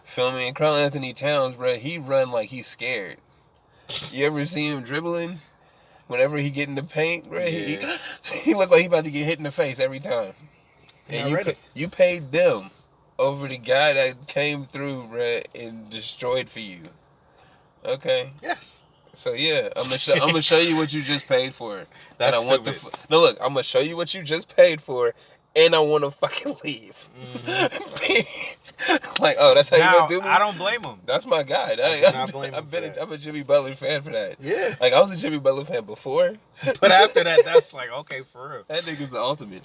D: Feel me? And Karl Anthony Towns, bro, he run like he's scared. You ever see him dribbling? Whenever he get in the paint, bro,
B: Yeah.
D: he look like he about to get hit in the face every time. And you paid them over the guy that came through, bro, and destroyed for you. Okay.
B: Yes.
D: So yeah, I'm gonna show you what you just paid for.
B: That's
D: and I want
B: stupid.
D: no, look, I'm gonna show you what you just paid for, and I want to fucking leave. Like, oh, that's how you gonna do me?
C: I don't blame him.
D: That's my guy.
B: I do not blame him for that.
D: I'm a Jimmy Butler fan for that.
B: Yeah.
D: Like, I was a Jimmy Butler fan before.
C: But after that, that's like, okay, for real.
D: That nigga's the ultimate.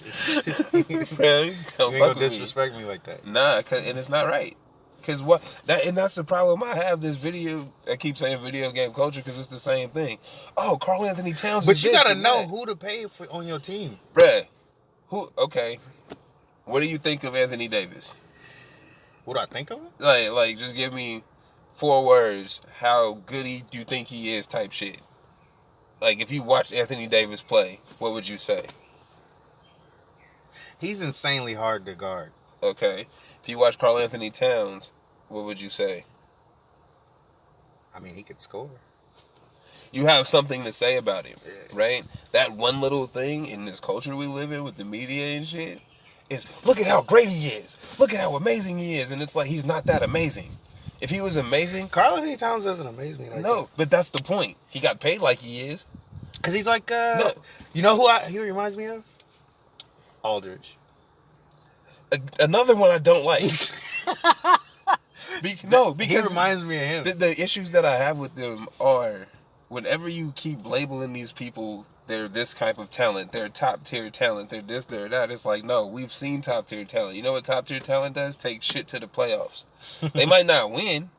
D: Bro,
B: You ain't gonna
D: me.
B: disrespect me like that.
D: Nah, and it's not right. Cause that's the problem I have. This I keep saying video game culture because it's the same thing. Oh, Karl Anthony Towns.
B: But
D: is
B: you
D: this
B: gotta
D: and
B: know
D: that.
B: who to pay for on your team.
D: Bruh. Okay. What do you think of Anthony Davis?
B: What do I think of him?
D: Like, just give me 4 words. How good you think he is, type shit. Like, if you watch Anthony Davis play, what would you say?
B: He's insanely hard to guard.
D: Okay. If you watch Karl Anthony Towns, what would you say?
B: I mean, he could score.
D: You have something to say about him,
B: Yeah.
D: right? That one little thing in this culture we live in with the media and shit is, look at how great he is. Look at how amazing he is. And it's like, he's not that amazing. If he was amazing...
B: Karl Anthony Towns doesn't amaze me like
D: No,
B: that.
D: but that's the point. He got paid like he is.
B: Because he's like,
D: No.
B: you know who he reminds me of? Aldridge.
D: Another one I don't like. Because
B: He reminds me of him.
D: the issues that I have with them are, whenever you keep labeling these people, they're this type of talent, they're top tier talent, they're this, they're that. It's like, no, we've seen top tier talent. You know what top tier talent does? Take shit to the playoffs. They might not win.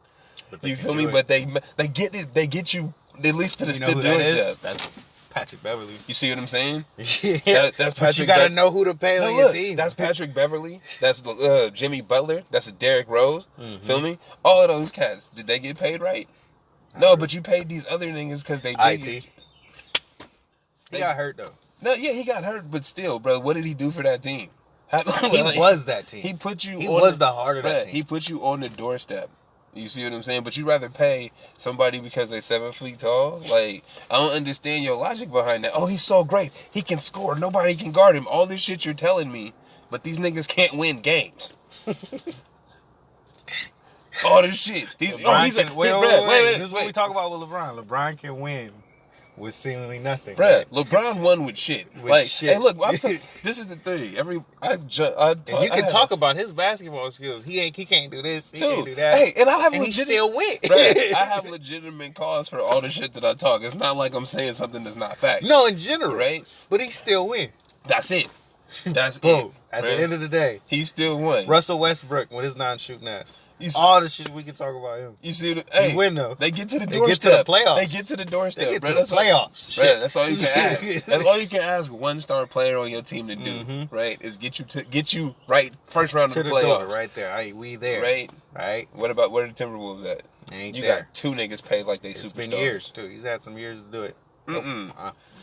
B: But
D: You feel me? But they get it. They get you at least to the
C: You know who
D: doing
C: that is?
D: stuff.
C: That's Patrick Beverly.
D: You see what I'm saying?
B: Yeah.
D: That's
B: But
D: Patrick.
B: you gotta know who to pay on your team.
D: That's Patrick Beverly. That's Jimmy Butler. That's a Derrick Rose.
B: Mhm.
D: Feel me? All of those cats. Did they get paid right? No, but you paid these other niggas because they did.
B: IT. He got hurt though.
D: No, yeah, he got hurt, but still, bro, what did he do for that team?
B: He was that team.
D: He put you.
B: He
D: on
B: was the heart of that
D: bruh,
B: team.
D: He put you on the doorstep. You see what I'm saying? But you'd rather pay somebody because they're 7 feet tall? Like, I don't understand your logic behind that. Oh, he's so great. He can score. Nobody can guard him. All this shit you're telling me, but these niggas can't win games. All this shit. Wait.
C: This is what we talk about with LeBron. LeBron can win with seemingly nothing.
D: Bruh,
C: right?
D: LeBron won with shit.
B: With shit.
D: Hey, look, this is the thing.
C: And you can talk about his basketball skills. He can't do this. He can't do that.
D: Hey, and I have
B: And he still went.
D: Bruh, I have legitimate cause for all the shit that I talk. It's not like I'm saying something that's not fact.
B: No, in general.
D: Right?
B: But he still win.
D: That's it. That's
B: Boom.
D: it.
B: At
D: man.
B: the end of the day,
D: He still won.
B: Russell Westbrook with his non-shooting ass.
D: You see,
B: All the shit we can talk about him.
D: you see the,
B: He
D: hey,
B: win though.
D: they get to the
B: They
D: doorstep.
B: get to the playoffs.
D: They get to the doorstep,
B: They get
D: bro.
B: to the
D: That's all-
B: playoffs.
D: Bro,
B: Shit.
D: that's all you can ask. That's all you can ask one star player on your team to do,
B: Mhm.
D: right? Is get you right first round
B: To
D: of
B: the
D: the playoffs,
B: door, right there. Hey, we there,
D: right?
B: right?
D: What about where the Timberwolves at?
B: Ain't
D: You
B: there.
D: got two niggas paid like they
B: It's
D: superstars.
B: been years too. He's had some years to do it.
D: Mm-mm.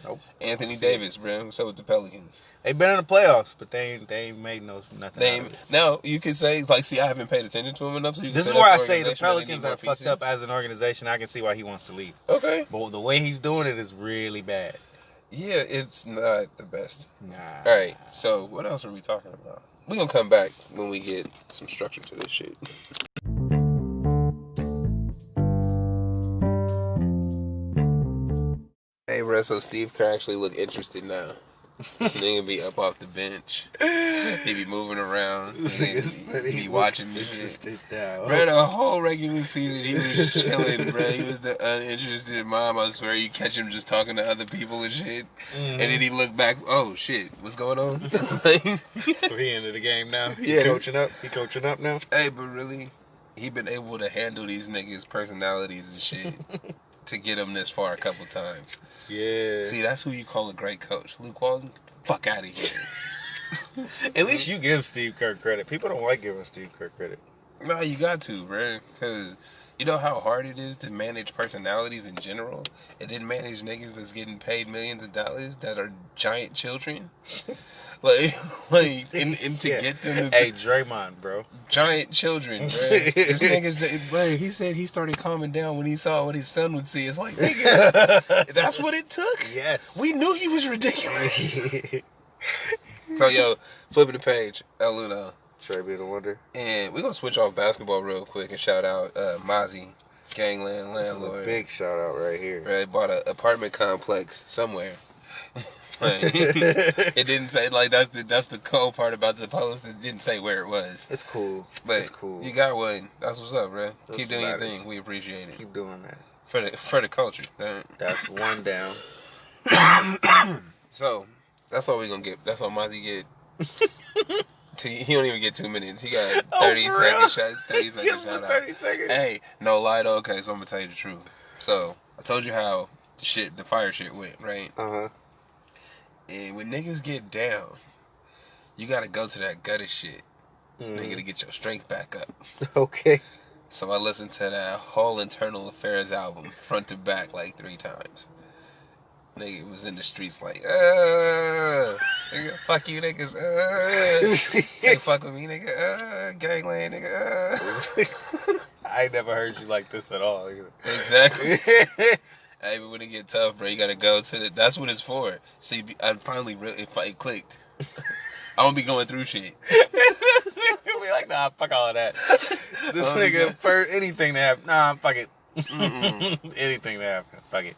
B: Nope.
D: Anthony
B: Don't see it.
D: Davis, bro. What's up with the Pelicans?
B: They've been in the playoffs, but they ain't made nothing.
D: They
B: Out of it.
D: now you can say like, see, I haven't paid attention to him enough. So you can
B: This is
D: say
B: where I
D: that's
B: say the
D: organization that they
B: Pelicans
D: need
B: are
D: more
B: fucked
D: pieces.
B: up as an organization. I can see why he wants to leave.
D: Okay.
B: But the way he's doing it is really bad.
D: Yeah, it's not the best.
B: Nah.
D: All right. So what else are we talking about? We gonna come back when we get some structure to this shit. Hey, bro. So Steve Kerr actually look interested now. This nigga be up off the bench. He be moving around. He be watching this shit. Bro, the whole regular season, he was chilling, bro. He was the uninterested mom. I swear, you catch him just talking to other people and shit. And then he look back, oh, shit, what's going on?
B: So he ended the game now?
D: Yeah.
B: He coaching up now?
D: Hey, but really, he been able to handle these niggas' personalities and shit to get them this far a couple times.
B: Yeah.
D: See, that's who you call a great coach. Luke Walton, fuck out of here.
B: At least you give Steve Kerr credit. People don't like giving Steve Kerr credit.
D: No, you got to, bro. Because you know how hard it is to manage personalities in general? And then manage niggas that's getting paid millions of dollars that are giant children? and to get them to
B: Hey, Draymond, bro.
D: giant children, bro. This nigga's, bro, he said he started calming down when he saw what his son would see. It's like, nigga, that's what it took?
B: Yes.
D: We knew he was ridiculous. So, yo, flipping the page, El Luno.
B: Trey the Wonder.
D: And we're going to switch off basketball real quick and shout out Mozzie, gangland,
B: This is
D: landlord.
B: a big shout out right here.
D: Right, bought an apartment complex somewhere. It didn't say, like, that's the cool part about the post. It didn't say where it was.
B: It's cool.
D: But
B: it's cool.
D: you got one. That's what's up, bro.
B: That's
D: Keep doing your
B: matters.
D: thing. We appreciate it.
B: Keep doing that.
D: For the culture. Damn it.
B: That's one down.
D: So, that's all we going to get. That's all Mozzie get. He don't even get 2 minutes. He got 30 seconds. 30 seconds shout out.
B: 30 seconds.
D: Hey, no lie though. Okay, so I'm gonna tell you the truth. So I told you how the fire shit went, right?
B: Uh-huh.
D: And when niggas get down, you gotta go to that gutter shit, nigga, to get your strength back up.
B: Okay.
D: So I listened to that whole Internal Affairs album front to back like 3 times. Nigga was in the streets like, nigga, fuck you niggas, can't fuck with me, nigga, gangland, nigga,
B: I ain't never heard you like this at all.
D: Exactly. Hey, but when it get tough, bro, you gotta go to the. That's what it's for. See, I finally really it clicked. I won't be going through shit.
B: You'll be like, nah, fuck all of that. This nigga, for anything to happen, nah, fuck it. Anything to happen, fuck it.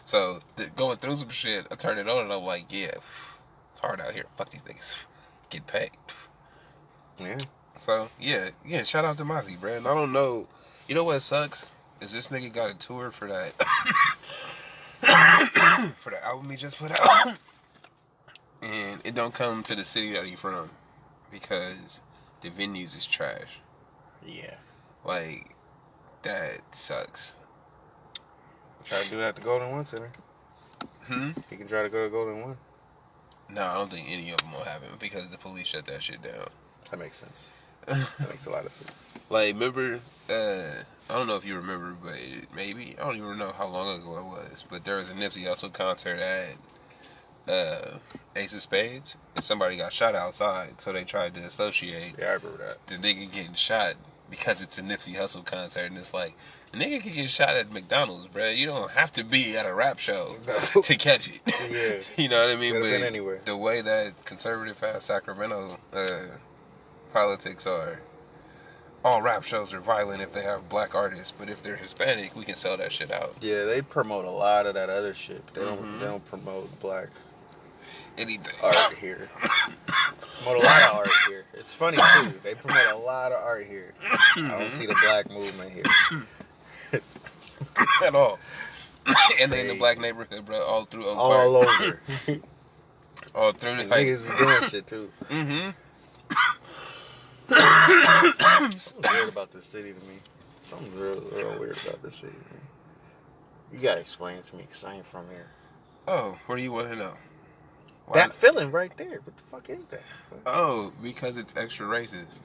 D: So going through some shit, I turned it on and I'm like, yeah, it's hard out here. Fuck these niggas, get paid.
B: Yeah.
D: So yeah, shout out to Mozzie, bro. And I don't know, you know what sucks is this nigga got a tour for that for the album he just put out, and it don't come to the city that he from because the venues is trash.
B: Yeah.
D: Like that sucks.
B: Try to do that at the Golden One Center. He can try to go to Golden One.
D: No, I don't think any of them will have it because the police shut that shit down.
B: That makes sense. That makes a lot of sense.
D: Like, remember, I don't know if you remember, but maybe, I don't even know how long ago it was, but there was a Nipsey Hussle concert at Ace of Spades, and somebody got shot outside, so they tried to associate
B: Yeah, I remember that.
D: the nigga getting shot because it's a Nipsey Hussle concert, and it's like, a nigga can get shot at McDonald's, bro. You don't have to be at a rap show to catch it.
B: Yeah.
D: You know what I mean?
B: Could have
D: But
B: been anywhere.
D: the way that conservative-ass Sacramento politics are, all rap shows are violent if they have black artists, but if they're Hispanic, we can sell that shit out.
B: Yeah, they promote a lot of that other shit. They don't promote black
D: Anything.
B: art here. Promote a lot of art here. It's funny too. They promote a lot of art here. I don't see the black movement here.
D: At all. And they in the black neighborhood, bro, all through Oak Park.
B: All over.
D: All through the
C: And niggas be doing shit too.
D: Mm-hmm.
C: Something's weird about this city to me. Something's real weird about this city to me. You gotta explain it to me, because I ain't from here.
D: Oh, what do you want to know? Why?
C: That feeling right there. What the fuck is that?
D: Oh, because it's extra racist.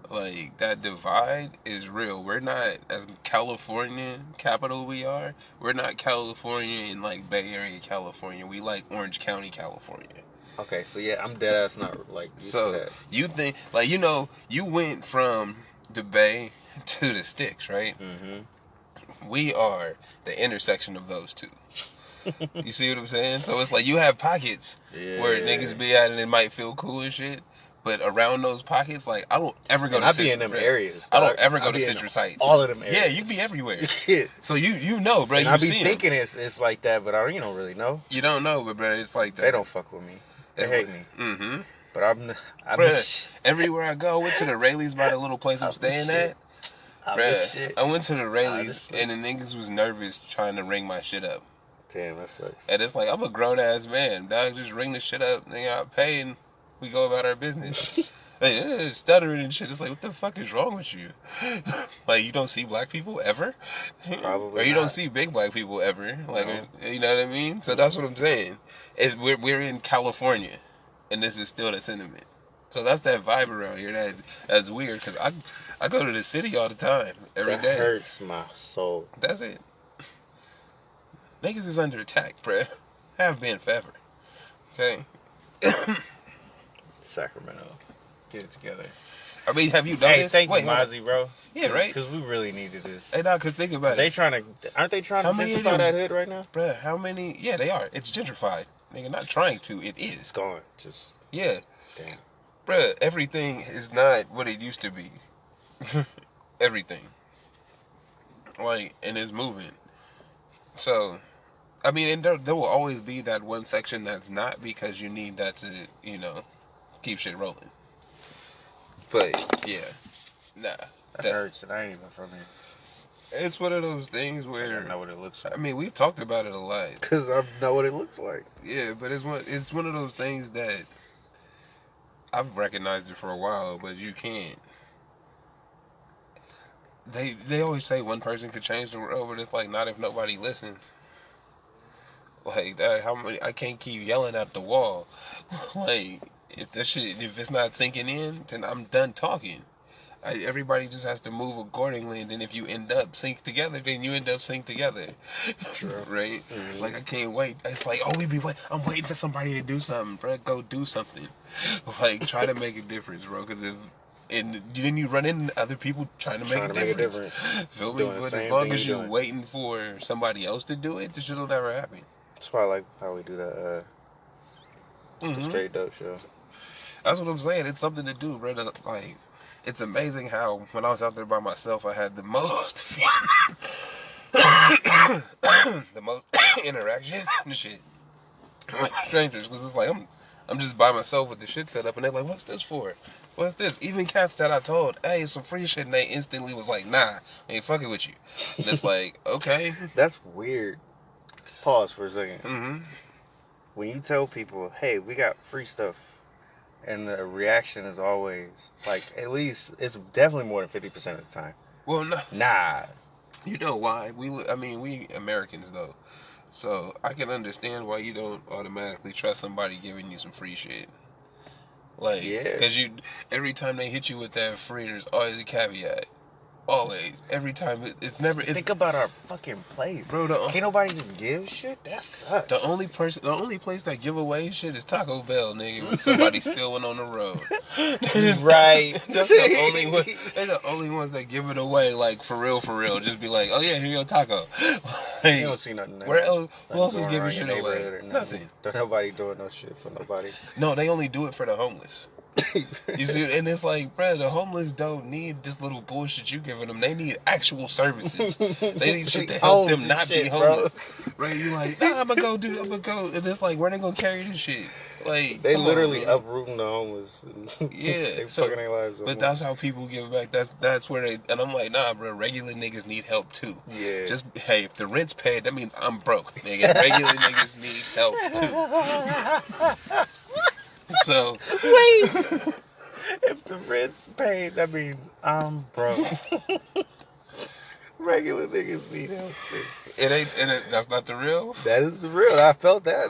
D: Like, that divide is real. We're not, as California capital we are, we're not California in, like, Bay Area, California. We like Orange County, California.
C: Okay, so yeah, I'm dead ass not, like, used to that.
D: You think, like, you know, you went from the Bay to the Sticks, right?
C: Mm-hmm.
D: We are the intersection of those two. You see what I'm saying? So it's like you have pockets where niggas be at and it might feel cool and shit. But around those pockets, like, I don't ever go to Citrus.
C: I be in them areas.
D: I don't ever go to Citrus Heights.
C: All of them areas.
D: Yeah, you be everywhere.
C: Shit.
D: So you know, bro.
C: And
D: You
C: I be
D: see
C: thinking it's like that, but you don't really know.
D: You don't know, but bro, it's like that.
C: They don't fuck with me. They hate me.
D: Mm-hmm.
C: But I'm
D: everywhere I go, I went to the Rayleigh's by the little place I'm staying at. Bruh, I went to the Rayleigh's and the niggas was nervous trying to ring my shit up.
C: Damn, that sucks.
D: And it's like, I'm a grown ass man, dog. Just ring the shit up, nigga. I pay and we go about our business. Like, stuttering and shit. It's like, what the fuck is wrong with you? Like, you don't see black people ever?
C: Probably
D: Or you
C: not.
D: don't see big black people ever? Like,
C: No.
D: you know what I mean? So that's what I'm saying. We're in California, and this is still the sentiment. So that's that vibe around here. That's weird, because I go to the city all the time, every day.
C: That hurts my soul.
D: That's it. Niggas is under attack, bruh. Have been forever. Okay?
C: Sacramento.
B: Get it together.
D: I mean, have you done
B: Hey,
D: this?
B: thank you,
D: hold on.
B: Mozzie, bro.
D: Yeah, right?
B: Because we really needed this.
D: Hey, nah, because think about it.
C: Aren't they trying to
D: How many of
C: gentrify
D: them-
C: that hood right now?
D: Bruh, how many? Yeah, they are. It's gentrified. Nigga, not trying to. It is.
C: It's gone. Just,
D: Yeah.
C: damn.
D: Bruh, everything is not what it used to be. Everything. Like, and it's moving. So, I mean, and there will always be that one section that's not, because you need that to, you know, keep shit rolling. But, yeah. Nah.
C: That hurts, and I ain't even from here.
D: It's one of those things
C: I
D: where,
C: don't know what it looks like.
D: I mean, we've talked about it a lot.
C: Because I know what it looks like.
D: Yeah, but it's one of those things that I've recognized it for a while, but you can't. They always say one person could change the world, but it's like, not if nobody listens. Like, I can't keep yelling at the wall. Like, if it's not sinking in, then I'm done talking. Everybody just has to move accordingly, and then if you end up sync together, then you end up sync together.
C: True.
D: Right?
C: Mm-hmm.
D: Like, I can't wait. It's like, I'm waiting for somebody to do something, bro. Go do something. Like, try to make a difference, bro. Because then you run into other people trying to make a difference. Feel me?
C: Doing the
D: But
C: same
D: as long
C: thing
D: as
C: you're
D: you're
C: doing.
D: waiting for somebody else to do it, this shit will never happen.
C: That's why I like how we do the straight dope show.
D: That's what I'm saying. It's something to do, bro. Like, it's amazing how when I was out there by myself, I had the most the most interaction and shit with strangers, because it's like I'm just by myself with the shit set up, and they're like, "What's this for? What's this?" Even cats that I told, "Hey, it's some free shit," and they instantly was like, "Nah, I ain't fucking with you." And it's like, okay.
C: That's weird. Pause for a second.
D: Mm-hmm.
C: When you tell people, hey, we got free stuff, and the reaction is always, like, at least, it's definitely more than 50% of the time.
D: Well, no.
C: Nah.
D: You know why? We Americans, though. So I can understand why you don't automatically trust somebody giving you some free shit. Like,
C: Yeah.
D: because every time they hit you with that free, there's always a caveat. Always. Every time. It's never.
C: Think about our fucking place.
D: Bro,
C: Can't nobody just give shit? That sucks.
D: the only place that give away shit is Taco Bell, nigga. When somebody still went on the road.
C: Right.
D: That's the only one. They're the only ones that give it away, like, for real. Just be like, oh yeah, here you go, taco. Like,
C: You don't see nothing there.
D: where else? Who else is
C: Nothing
D: giving
C: going
D: shit
C: on in your
D: away?
C: neighborhood or
D: Nothing.
C: Don't nobody doing no shit for nobody.
D: No, they only do it for the homeless. You see, and it's like, bro, the homeless don't need this little bullshit you giving them. They need actual services. They need shit to help them not be homeless. Right? You like, nah, I'm gonna go. And it's like, where they gonna carry this shit? Like,
C: They
D: come on,
C: literally
D: man.
C: uprooting the homeless.
D: Yeah,
C: They
D: so-
C: fucking their lives up.
D: But that's how people give back. That's where they. And I'm like, nah, bro. Regular niggas need help too.
C: Yeah.
D: Just hey, if the rent's paid, that means I'm broke, nigga. Regular niggas need help too. So
B: Wait. If the rent's paid, that means I'm broke. Regular niggas need help too.
D: that's not the real.
C: That is the real. I felt that.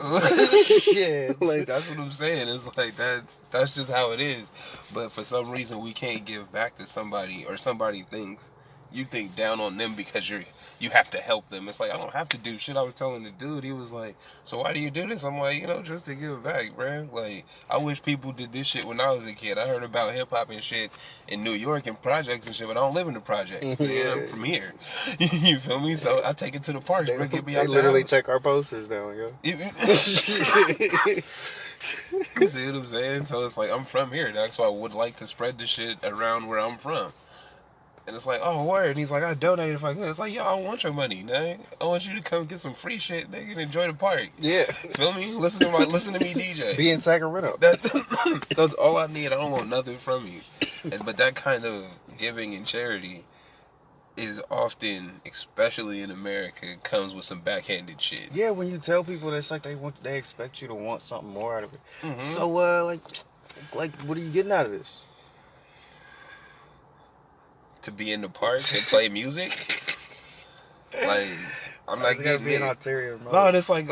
C: Shit.
D: Like that's what I'm saying. It's like that's just how it is. But for some reason we can't give back to somebody, or somebody thinks you think down on them because you have to help them. It's like, I don't have to do shit. I was telling the dude, he was like, so why do you do this? I'm like, just to give back, man. Like, I wish people did this shit when I was a kid. I heard about hip hop and shit in New York and projects and shit, but I don't live in the projects.
C: Yeah.
D: I'm from here. You feel me? So I take it to the parks, bro. Get me out
C: They
D: the
C: literally
D: house.
C: take our posters down, yo.
D: You see what I'm saying? So it's like, I'm from here, dog, so I would like to spread the shit around where I'm from. And it's like, oh, word. And he's like, I donate if I could. It's like, yo, I don't want your money, nigga. I want you to come get some free shit, nigga, and enjoy the park.
C: Yeah.
D: Feel me? Listen to me, DJ.
C: Be in Sacramento.
D: That's all I need. I don't want nothing from you. But that kind of giving and charity is often, especially in America, comes with some backhanded shit.
C: Yeah, when you tell people, it's like they expect you to want something more out of it.
D: Mm-hmm.
C: So, like, what are you getting out of this?
D: To be in the park and play music, like, I'm not getting
C: be
D: it.
C: an ulterior motive.
D: No, it's like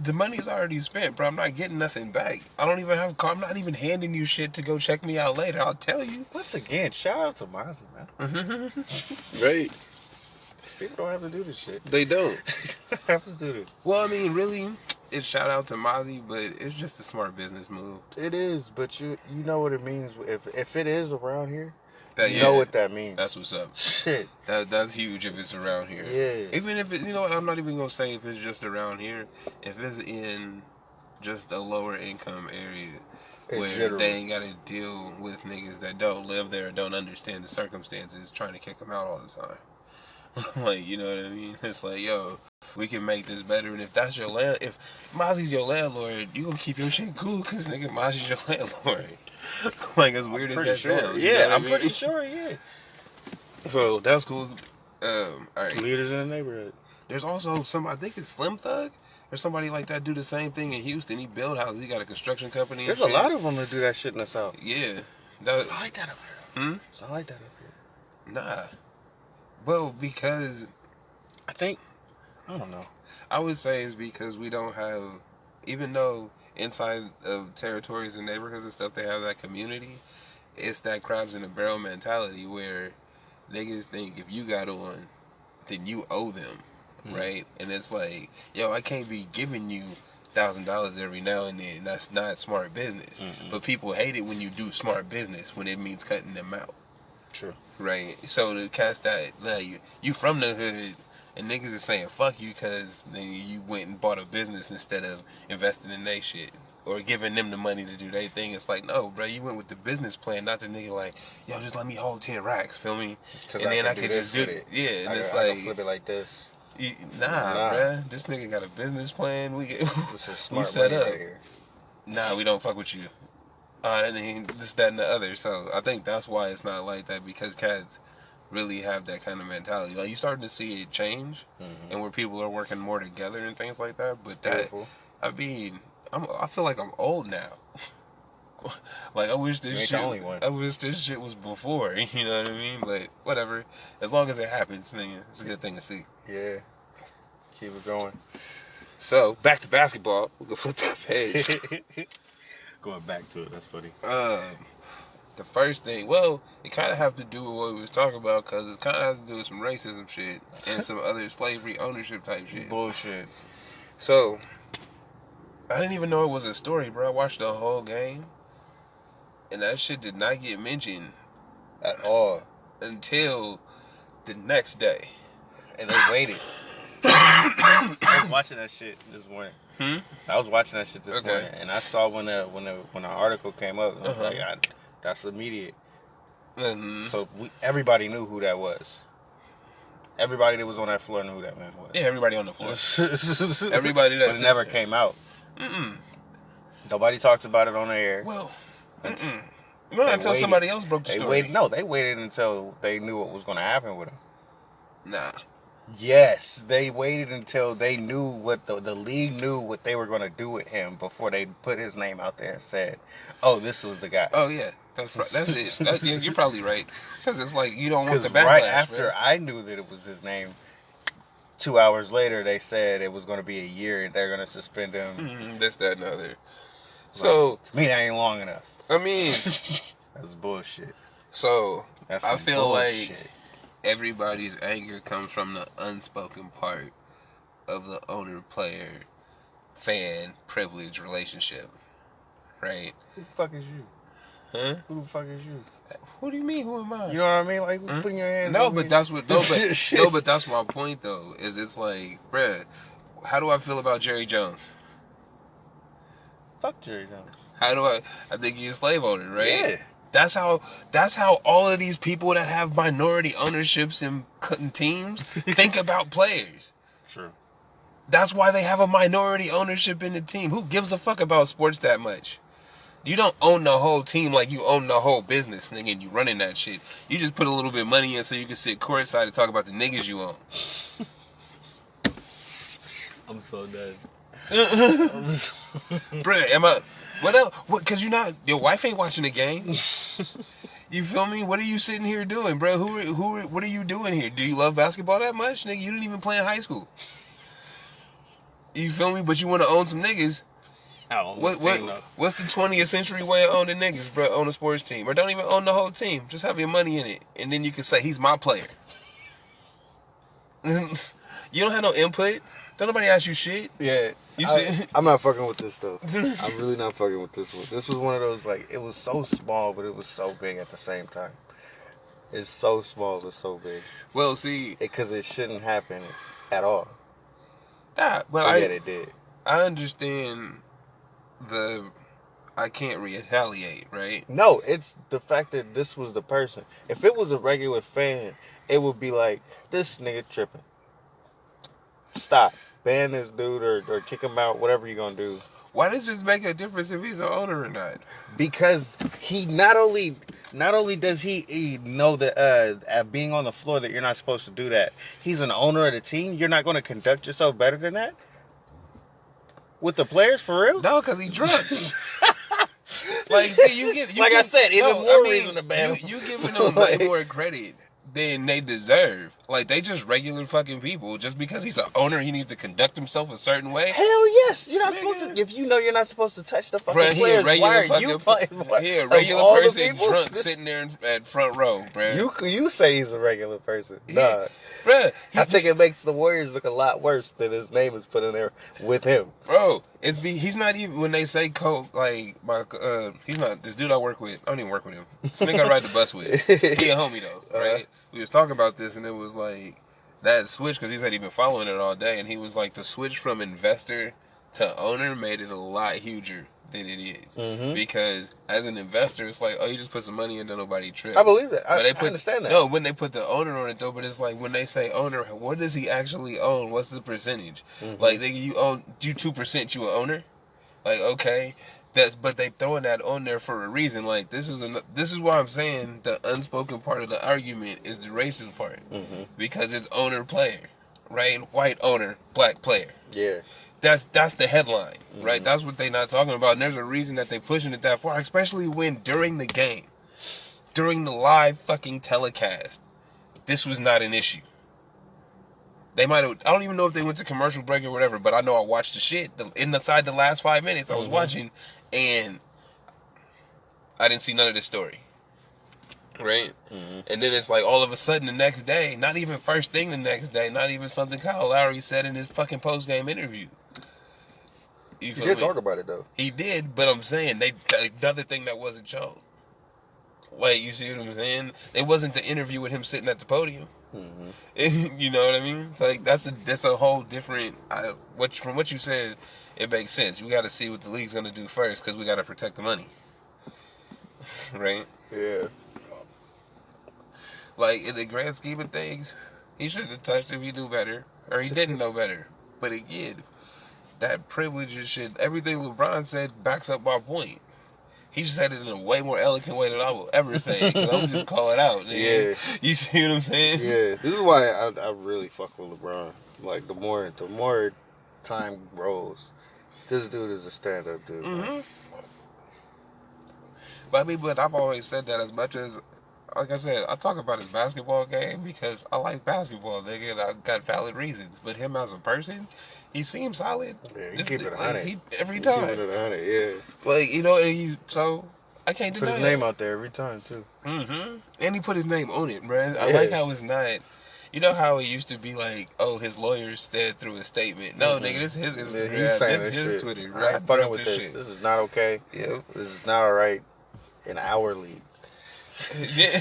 D: the money's already spent, bro. I'm not getting nothing back. I don't even have a car. I'm not even handing you shit to go check me out later. I'll tell you.
C: Once again, shout out to Mozzie, man.
D: Right.
C: People don't have to do this shit.
D: They don't.
C: They don't have to do this.
D: Well, I mean, really, it's shout out to Mozzie, but it's just a smart business move.
C: It is, but you know what it means. If it is around here,
D: That,
C: you know what that means.
D: That's what's up.
C: Shit.
D: That's huge if it's around here.
C: Yeah.
D: Even if it, you know what, I'm not even gonna say if it's just around here. If it's in just a lower income area
C: In
D: where
C: general.
D: they ain't gotta deal with niggas that don't live there, don't understand the circumstances, trying to kick them out all the time. Like, you know what I mean? It's like, yo, we can make this better. And if that's your if Mozzie's your landlord, you gonna keep your shit cool, cause nigga, Mozzie's your landlord. Like, as weird as that sounds. You know
C: Yeah,
D: what I
C: I'm
D: mean?
C: pretty sure. Yeah.
D: So that's cool. All right.
C: Leaders in the neighborhood.
D: There's also I think it's Slim Thug or somebody like that do the same thing in Houston. He build houses. He got a construction company.
C: There's a lot of them that do that shit in the South.
D: Yeah.
C: It's not like that up here.
D: Hmm?
C: It's not like that up here.
D: Nah. Well, because
C: I don't know.
D: I would say it's because we don't have, even though inside of territories and neighborhoods and stuff they have that community, it's that crabs in a barrel mentality where niggas think if you got on, then you owe them, right? And it's like, yo, I can't be giving you $1,000 every now and then. That's not smart business. But people hate it when you do smart business when it means cutting them out.
C: True.
D: Right. So the cats that like you from the hood and niggas is saying fuck you because you went and bought a business instead of investing in they shit or giving them the money to do their thing. It's like, no, bro, you went with the business plan, not the nigga like, yo, just let me hold 10 racks, feel me? And then I could just do it. Yeah, and it's
C: I
D: like,
C: can flip it like this.
D: Nah, bruh. This nigga got a business plan.
C: This is smart
D: set
C: money
D: up.
C: right here.
D: Nah, we don't fuck with you. And then this, that, and the other. So I think that's why it's not like that, because cats really have that kind of mentality. Like, you starting to see it change, and where people are working more together and things like that. But that,
C: Beautiful.
D: I mean, I feel like I'm old now. Like, I wish this shit.
C: Only one.
D: I wish this shit was before. You know what I mean? But whatever. As long as it happens, nigga, it's a good thing to see.
C: Yeah. Keep it going.
D: So back to basketball. We can flip that page.
B: Going back to it, that's funny.
D: The first thing, well, it kind of have to do with what we was talking about, because it kind of has to do with some racism shit and some other slavery ownership type shit.
C: Bullshit.
D: So, I didn't even know it was a story, bro. I watched the whole game, and that shit did not get mentioned
C: At all.
D: until the next day.
C: And they waited.
B: I was watching that shit this morning. I was watching that shit this
D: Okay.
B: morning, and I saw when the article came up, and I was like, that's immediate. So everybody knew who that was. Everybody that was on that floor knew who that man was.
D: Yeah, everybody on the floor. Everybody that
B: But it never came out. Nobody talked about it on the air.
D: Well, not
B: They
D: until
B: waited.
D: somebody else broke the story.
B: They waited until they knew what was going to happen with him.
D: Nah.
B: Yes, they waited until they knew what the league knew what they were going to do with him before they put his name out there and said, "Oh, this was the guy."
D: Oh yeah, that's it. You're probably right, because it's like you don't want the
B: Because
D: backlash.
B: right after
D: man.
B: I knew that it was his name, 2 hours later they said it was going to be a year and they're going to suspend him.
D: This, that, and the other. So
B: to me, that ain't long enough.
D: I mean,
B: That's bullshit.
D: so
B: That's
D: I
B: some
D: feel
B: bullshit.
D: like everybody's anger comes from the unspoken part of the owner-player-fan privilege relationship, right?
B: Who the fuck is you?
D: Huh?
B: Who the fuck is you?
D: What do you mean? Who am I?
B: You know what I mean? Like putting your hands.
D: No,
B: on
D: but
B: me.
D: that's what. But that's my point though. Is it's like, bruh, how do I feel about Jerry Jones?
B: Fuck Jerry Jones.
D: How do I think he's a slave owner, right?
B: Yeah.
D: That's how all of these people that have minority ownerships in teams think about players.
B: True.
D: That's why they have a minority ownership in the team. Who gives a fuck about sports that much? You don't own the whole team like you own the whole business, nigga, and you running that shit. You just put a little bit of money in so you can sit courtside and talk about the niggas you own.
C: I'm so dead.
D: Bruh, am I... What else? What? Cause your wife ain't watching the game. You feel me? What are you sitting here doing, bro? What are you doing here? Do you love basketball that much, nigga? You didn't even play in high school. You feel me? But you want to own some niggas. What's the 20th century way of owning niggas, bro? Own a sports team, or don't even own the whole team. Just have your money in it, and then you can say he's my player. You don't have no input. Don't nobody ask you shit.
B: Yeah. I'm not fucking with this though. I'm really not fucking with this one. This was one of those, like, it was so small, but it was so big at the same time. It's so small, but so big.
D: Well, see,
B: because it shouldn't happen at all.
D: Yeah, but
B: yet it did.
D: I understand I can't retaliate, right?
B: No, it's the fact that this was the person. If it was a regular fan, it would be like, this nigga tripping. Stop. Ban this dude or kick him out, whatever you're going to do.
D: Why does this make a difference if he's an owner or not?
B: Because he not only does he know that being on the floor that you're not supposed to do that. He's an owner of the team. You're not going to conduct yourself better than that? With the players, for real?
D: No, because he's drunk. Like, see, you
B: I said, even more reason to ban him.
D: You giving them way more credit than they deserve. Like, they just regular fucking people. Just because he's an owner, he needs to conduct himself a certain way.
B: Hell yes, you're not supposed to. If you know you're not supposed to touch the fucking players, why are you playing?
D: He a regular person drunk sitting there at front row, bro.
B: You say he's a regular person,
D: yeah. Bruh,
B: I think it makes the Warriors look a lot worse than his name is put in there with him.
D: Bro, he's not even, when they say like he's not this dude I work with. I don't even work with him. This nigga I ride the bus with. He a homie though, right? We was talking about this and it was like that switch, because he said he'd been following it all day, and he was like, the switch from investor to owner made it a lot huger than it is. Mm-hmm. Because as an investor, it's like, oh, you just put some money in, then nobody trip.
B: I believe that. I understand that.
D: No, when they put the owner on it though, but it's like, when they say owner, what does he actually own? What's the percentage? Mm-hmm. Like, you own 2%, you an owner? Like, okay. But they throwing that on there for a reason. Like, this is why I'm saying the unspoken part of the argument is the racist part. Mm-hmm. Because it's owner player, right? White owner, black player.
B: Yeah.
D: That's the headline, right? Mm-hmm. That's what they not talking about. And there's a reason that they pushing it that far, especially when during the game, during the live fucking telecast, this was not an issue. They might have, I don't even know if they went to commercial break or whatever, but I know I watched the shit inside the last 5 minutes I was watching, and I didn't see none of this story. Right? Mm-hmm. And then it's like all of a sudden the next day, not even first thing the next day, not even something Kyle Lowry said in his fucking post-game interview.
B: He did talk about it though.
D: He did, but I'm saying another thing that wasn't shown. Like, you see what I'm saying? It wasn't the interview with him sitting at the podium. Mm-hmm. You know what I mean? Like, that's a whole different. From what you said, it makes sense. We got to see what the league's gonna do first, because we got to protect the money, right?
B: Yeah.
D: Like, in the grand scheme of things, he shouldn't have touched him. He knew better, or he didn't know better. But again, that privilege and shit. Everything LeBron said backs up my point. He just said it in a way more eloquent way than I will ever say it. Because I'm just call it out, nigga.
B: Yeah.
D: You see what I'm saying?
B: Yeah, this is why I really fuck with LeBron. Like the more time rolls, this dude is a stand up dude. Man.
D: But I mean, but I've always said that as much as, like I said, I talk about his basketball game because I like basketball, nigga, and I got valid reasons. But him as a person, he seems solid.
B: Yeah, he keep it 100
D: every time.
B: Keep it 100, yeah.
D: Like, you know, and so I can't deny
B: Put his name out there every time too.
D: And he put his name on it, man. I
B: Yeah.
D: like how it's not. You know how it used to be like, oh, his lawyer said through a statement. No, nigga, this is his Instagram.
B: He's saying
D: this is his
B: shit.
D: Twitter.
B: I ain't fucking with this.
D: Shit.
B: This is not okay.
D: Yeah.
B: This is not all right in our league.
D: Yeah.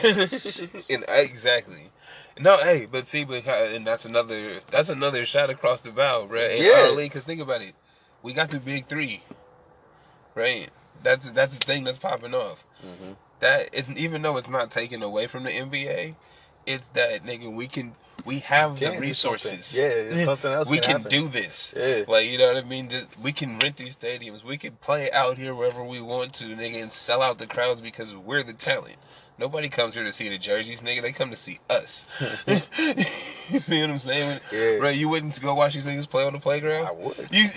D: And exactly. No, hey, but see, and that's another shot across the bow, right? In our league, because think about it, we got the big three, right? That's the thing that's popping off. That isn't, even though it's not taken away from the NBA, it's that, nigga, we have the resources.
B: Yeah, it's something else.
D: We can do this.
B: Yeah.
D: Like, you know what I mean? We can rent these stadiums. We can play out here wherever we want to, nigga, and sell out the crowds because we're the talent. Nobody comes here to see the jerseys, nigga. They come to see us. You see what I'm saying?
B: Yeah.
D: Right, you wouldn't go watch these niggas play on the playground?
B: I would.
D: You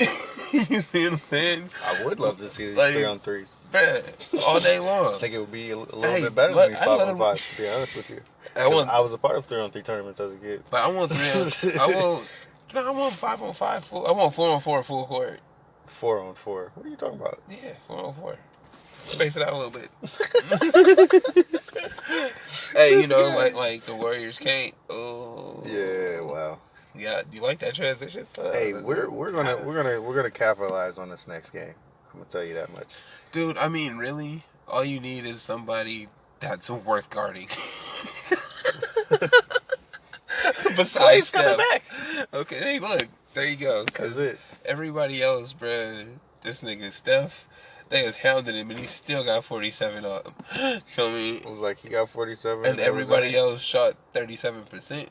D: see what I'm saying?
B: I would love to see these
D: Like,
B: 3-on-3s.
D: Bruh, all day long.
B: I think it would be a little
D: Hey,
B: bit better than these
D: I let
B: 5-on-5, to be honest with you.
D: I
B: was a part of 3-on-3 tournaments as a kid.
D: But I want 5-on-5 full. I want 4-on-4 full court.
B: 4-on-4. What are you talking about?
D: Yeah, 4-on-4. Space it out a little bit. Hey, you know, like the Warriors can't. Oh.
B: Yeah, wow.
D: Yeah, do you like that transition?
B: Hey, we're gonna capitalize on this next game. I'm gonna tell you that much.
D: Dude, I mean, really, all you need is somebody that's worth guarding. Besides Steph. Coming back. Okay, hey, look, there you go.
B: That's it.
D: Everybody else, bruh, this nigga Steph, they was hounding him, and he still got 47 on him. Feel me?
B: It was like he got 47,
D: and everybody else shot 37%.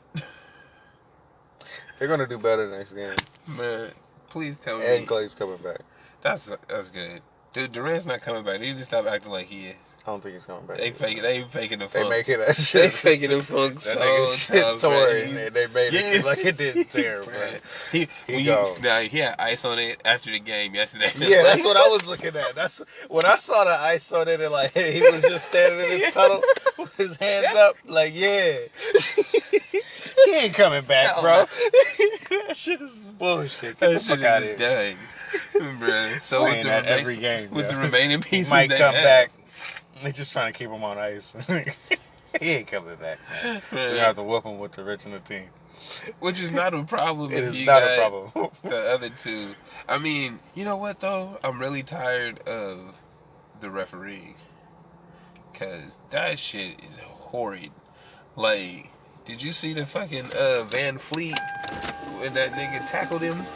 B: They're gonna do better next game.
D: Man, please tell me.
B: And Clay's coming back.
D: That's good. Dude, Durant's not coming back. They need to stop acting like he is.
B: I don't think he's coming back.
D: They faking the funk.
B: They making that shit.
D: They faking the funk so tough,
B: tore it. They made it seem like it didn't tear, bro.
D: He had ice on it after the game yesterday.
B: Yeah, that's what I was looking at. That's when I saw the ice on it, and like he was just standing in his tunnel with his hands up, like he ain't coming back, bro. That shit is bullshit. Get
D: that shit is done. Bruh. So with the
B: every game,
D: with the remaining pieces,
B: he might come back. They're just trying to keep him on ice. He ain't coming back, man. You have to whoop him with the rich in the team.
D: Which is not a problem.
B: It is not a problem.
D: The other two. I mean, you know what though? I'm really tired of the referee. Cause that shit is horrid. Like, did you see the fucking Van Fleet when that nigga tackled him?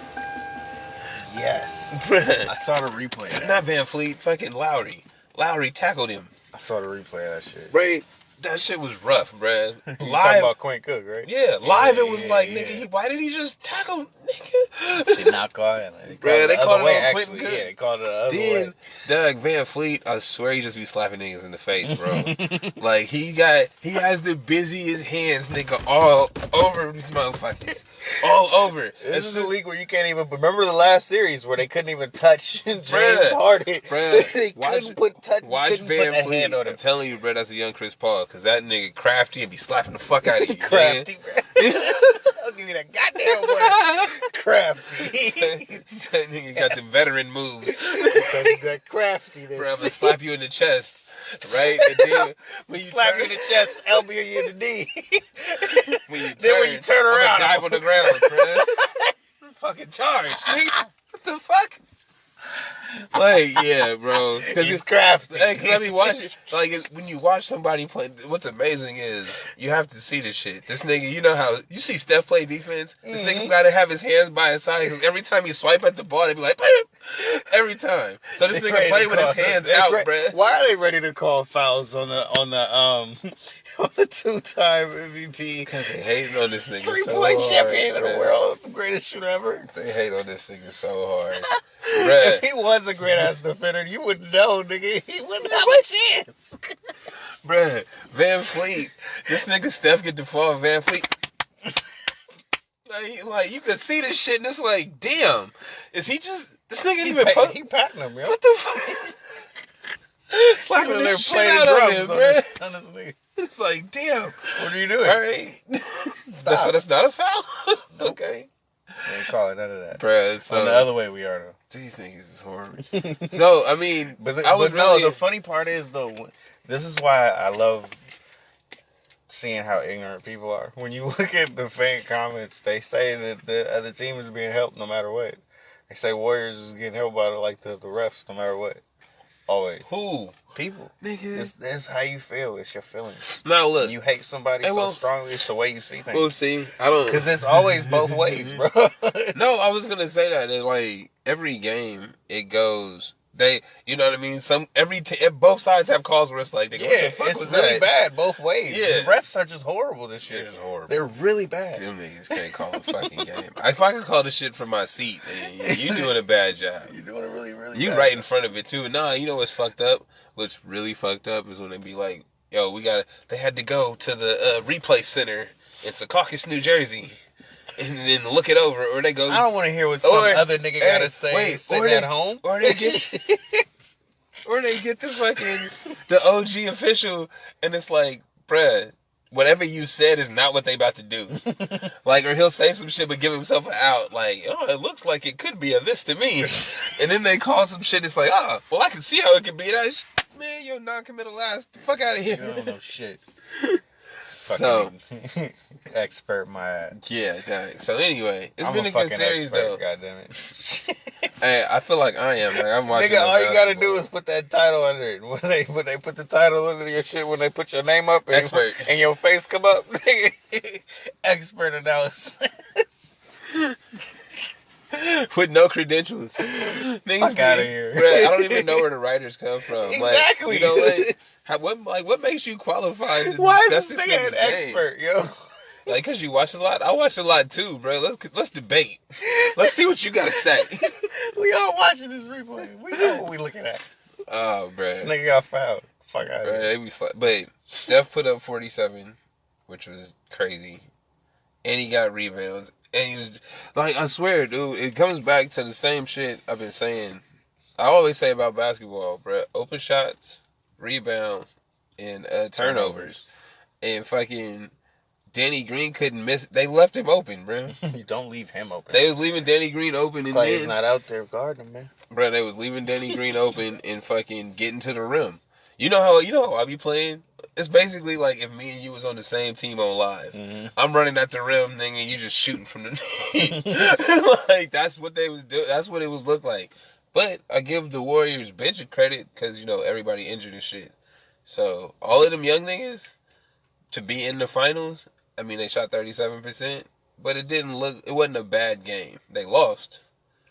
B: Yes. I saw the replay of that.
D: Not Van Fleet, fucking Lowry. Lowry tackled him.
B: I saw the replay of that shit.
D: Right? That shit was rough, bruh.
B: You talking about Quinn Cook, right?
D: Yeah, live it was like, nigga, why did he just tackle him, nigga?
B: They not call it.
D: They called it on Quentin Cook.
B: Yeah, they called it the other way.
D: Doug Van Fleet, I swear he just be slapping niggas in the face, bro. Like, he has the busiest hands, nigga, all over these motherfuckers. All over.
B: This is a league where you can't even, remember the last series where they couldn't even touch James Harden? They couldn't put a hand on him.
D: I'm telling you, bro, that's a young Chris Paul, because that nigga crafty and be slapping the fuck out of you.
B: Crafty, bro. I'll give you that goddamn word. Crafty.
D: That nigga got the veteran moves.
B: That craftiness.
D: Bro, I'm gonna slap you in the chest. Right? And then
B: when you slap you in the chest, elbow you in the knee.
D: When you
B: turn around,
D: I'm dive on the ground, bro. Fucking charge, nigga. What the fuck? Like, yeah, bro.
B: He's crafty.
D: Cause I be watching, like, when you watch somebody play, what's amazing is you have to see this shit. This nigga, you know how, you see Steph play defense? This nigga gotta have his hands by his side, because every time he swipe at the ball, they be like, "Boop," every time. So this nigga play with his hands out, bruh.
B: Why are they ready to call fouls on the on the 2-time MVP?
D: Because they hating on this nigga so
B: Three-point
D: hard,
B: champion of the
D: bruh.
B: world, the greatest shooter ever.
D: They hate on this nigga so hard. Bruh.
B: If he was a great ass defender, you wouldn't know, nigga. He wouldn't have a chance.
D: Bruh, Van Fleet. This nigga Steph get the fall. Van Fleet. Like you can see this shit and it's like, damn. Is he just, this nigga ain't even
B: He patting him, yo.
D: What the fuck? It's like when they're playing out of him, bruh.
B: On this nigga.
D: It's like, damn.
B: What are you doing?
D: All right.
B: Stop.
D: So that's not a foul? Okay.
B: They ain't calling none of that.
D: Bruh, so
B: On the other way we are, though.
D: these niggas is horrible. So, I mean,
B: the funny part is, though, this is why I love seeing how ignorant people are. When you look at the fan comments, they say that the other team is being helped no matter what. They say Warriors is getting helped by the refs no matter what. Always.
D: Who?
B: People.
D: Niggas.
B: That's how you feel. It's your feelings.
D: Now look.
B: You hate somebody so strongly, it's the way you see things.
D: We'll see. I don't.
B: Because it's always both ways, bro.
D: No, I was gonna say that. Like every game, it goes. You know what I mean. Both sides have calls where it's like, what the fuck
B: it's
D: was
B: really
D: that?
B: bad both ways.
D: Yeah.
B: The refs are just horrible this year.
D: It's horrible.
B: They're really bad.
D: Them niggas can't call a fucking game. If I could call this shit from my seat, then you doing a bad job.
B: You're doing a really, really
D: You
B: bad
D: right
B: job.
D: in front of it too. Nah, you know what's fucked up? What's really fucked up is when they be like, yo, they had to go to the replay center in Secaucus, New Jersey, and then look it over, or they go.
B: I don't want to hear what some other nigga gotta say sitting at home.
D: Or they get, or they get the OG official, and it's like, bruh, whatever you said is not what they about to do. Like, or he'll say some shit but give himself an out. Like, oh, it looks like it could be a this to me. And then they call some shit. It's like, oh, well, I can see how it could be that. Man, you're non-committal ass. The fuck out of here.
B: You don't know shit.
D: So,
B: expert my ass.
D: yeah, dang. So anyway, it's
B: I'm
D: been a good series though.
B: Goddammit.
D: Hey, I feel like I am. Like I'm watching.
B: Nigga, all you gotta do is put that title under it. When they put the title under your shit, when they put your name up and,
D: Expert.
B: and your face come up, nigga, expert analysis.
D: With no credentials. Niggas
B: Fuck outta here.
D: Bruh, I don't even know where the writers come from.
B: Exactly.
D: Like, you know, what makes you qualified to
B: Why
D: discuss
B: is
D: this
B: this nigga an
D: nigga's game?
B: expert, yo?
D: Like, cause you watch a lot. I watch a lot too, bro. Let's debate. Let's see what you gotta say.
B: We all watching this replay. We know what we looking at.
D: Oh, bro.
B: This nigga got fouled. Fuck out of here.
D: But Steph put up 47, which was crazy, and he got rebounds. And he was like, I swear, dude, it comes back to the same shit I've been saying. I always say about basketball, bro. Open shots, rebounds, and turnovers. And fucking Danny Green couldn't miss. They left him open, bro.
B: You don't leave him open.
D: They was leaving Danny Green open. And
B: Clay's
D: then,
B: not out there guarding him, man.
D: bro, they was leaving Danny Green open and fucking getting to the rim. You know how I be playing? It's basically like if me and you was on the same team on live. Mm-hmm. I'm running at the rim, nigga, and you just shooting from the knee. Like, that's what they was doing. That's what it would look like. But I give the Warriors bench a credit because, everybody injured and shit. So, all of them young niggas, to be in the finals, I mean, they shot 37%, but it wasn't a bad game. They lost.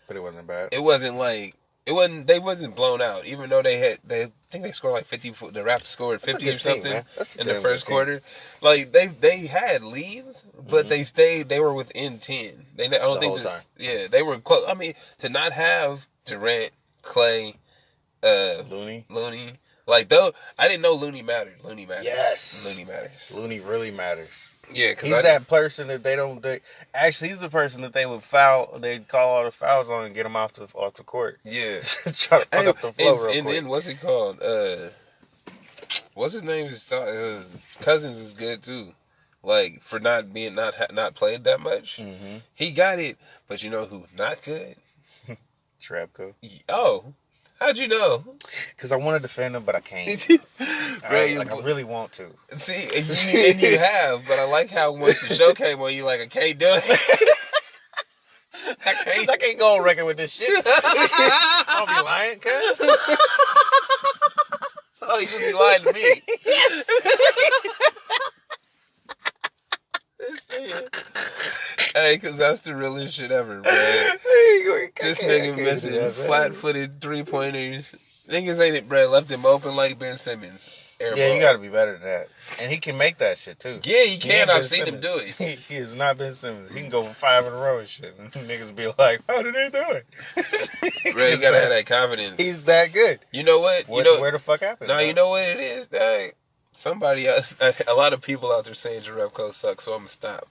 B: But it wasn't bad.
D: It wasn't like, they wasn't blown out, even though I think they scored like 50, the Raptors scored 50 or something in the first quarter. Like, they had leads, but they were within 10. I don't think
B: time.
D: Yeah, they were close. I mean, to not have Durant, Clay,
B: Looney.
D: Like, though, I didn't know Looney mattered. Looney matters.
B: Yes.
D: Looney matters.
B: Looney really matters.
D: Yeah, because
B: he's that person that actually, he's the person that they would foul. They'd call all the fouls on and get him off the court.
D: Yeah.
B: Try to fuck up the flow real quick.
D: And then, what's it called? What's his name? Cousins is good, too. Like, for not played that much. Mm-hmm. He got it, but you know who not good?
B: Trapco.
D: Oh. How'd you know? Because
B: I want to defend him, but I can't. I really want to.
D: See, and you have, but I like how once the show came on, you like, I can't do it.
B: I can't go on record with this shit. I'll be lying, cuz.
D: Oh, you just be lying to me.
B: Yes.
D: Hey, cause that's the realest shit ever, bro. This nigga missing flat-footed 3-pointers. Niggas ain't it, bro. Left him open like Ben Simmons.
B: Yeah, you gotta be better than that. And he can make that shit too.
D: Yeah, he can. I've seen
B: Simmons.
D: him do it.
B: He has not been Simmons. He can go for 5 in a row and shit. And niggas be like, how did they do it?
D: Bro, you gotta have that confidence.
B: He's that good.
D: You know what?
B: Where the fuck happened?
D: No, you know what it is, dog? Somebody else, a lot of people out there saying Jerebko sucks, so I'm gonna stop.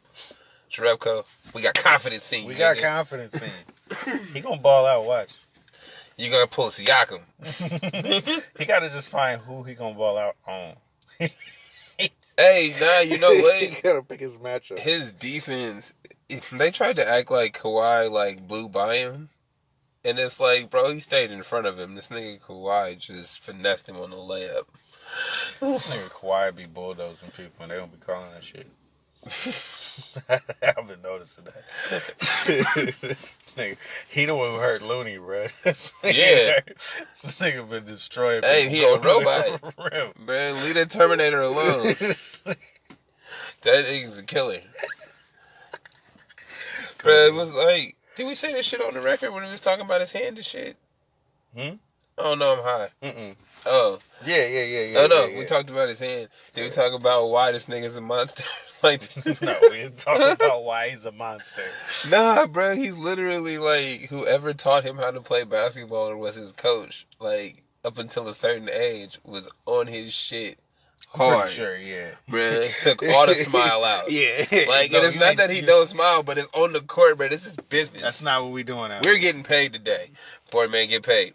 D: Jerebko, we got confidence in you.
B: We got confidence in you. He gonna ball out, watch.
D: You gonna pull a Siakam.
B: He gotta just find who he gonna ball out on.
D: Hey, nah, you know what?
B: He gotta pick his matchup.
D: His defense, they tried to act like Kawhi like blew by him. And it's like, bro, he stayed in front of him. This nigga Kawhi just finessed him on the layup.
B: This nigga Kawhi be bulldozing people and they don't be calling that shit. I've been noticing that. This nigga, he the one who hurt Looney, bro. This nigga been destroying people.
D: Hey, he a robot. Man, leave that Terminator alone. That nigga's a killer. Bro, it was like, did we say this shit on the record when we was talking about his hand and shit? Oh, no, I'm high. Oh.
B: Yeah.
D: Oh, no,
B: yeah.
D: we talked about his hand. Did we talk about why this nigga's a monster? Like,
B: no, we didn't talk about why he's a monster.
D: Nah, bro, he's literally like, whoever taught him how to play basketball or was his coach, like, up until a certain age, was on his shit hard.
B: Pretty sure, yeah.
D: Bruh, took all the smile out.
B: Yeah.
D: Like, no, it's not that he don't smile, but it's on the court, bro. This is business.
B: That's not what we doing out
D: We're
B: here.
D: getting paid today. Boy, man, get paid.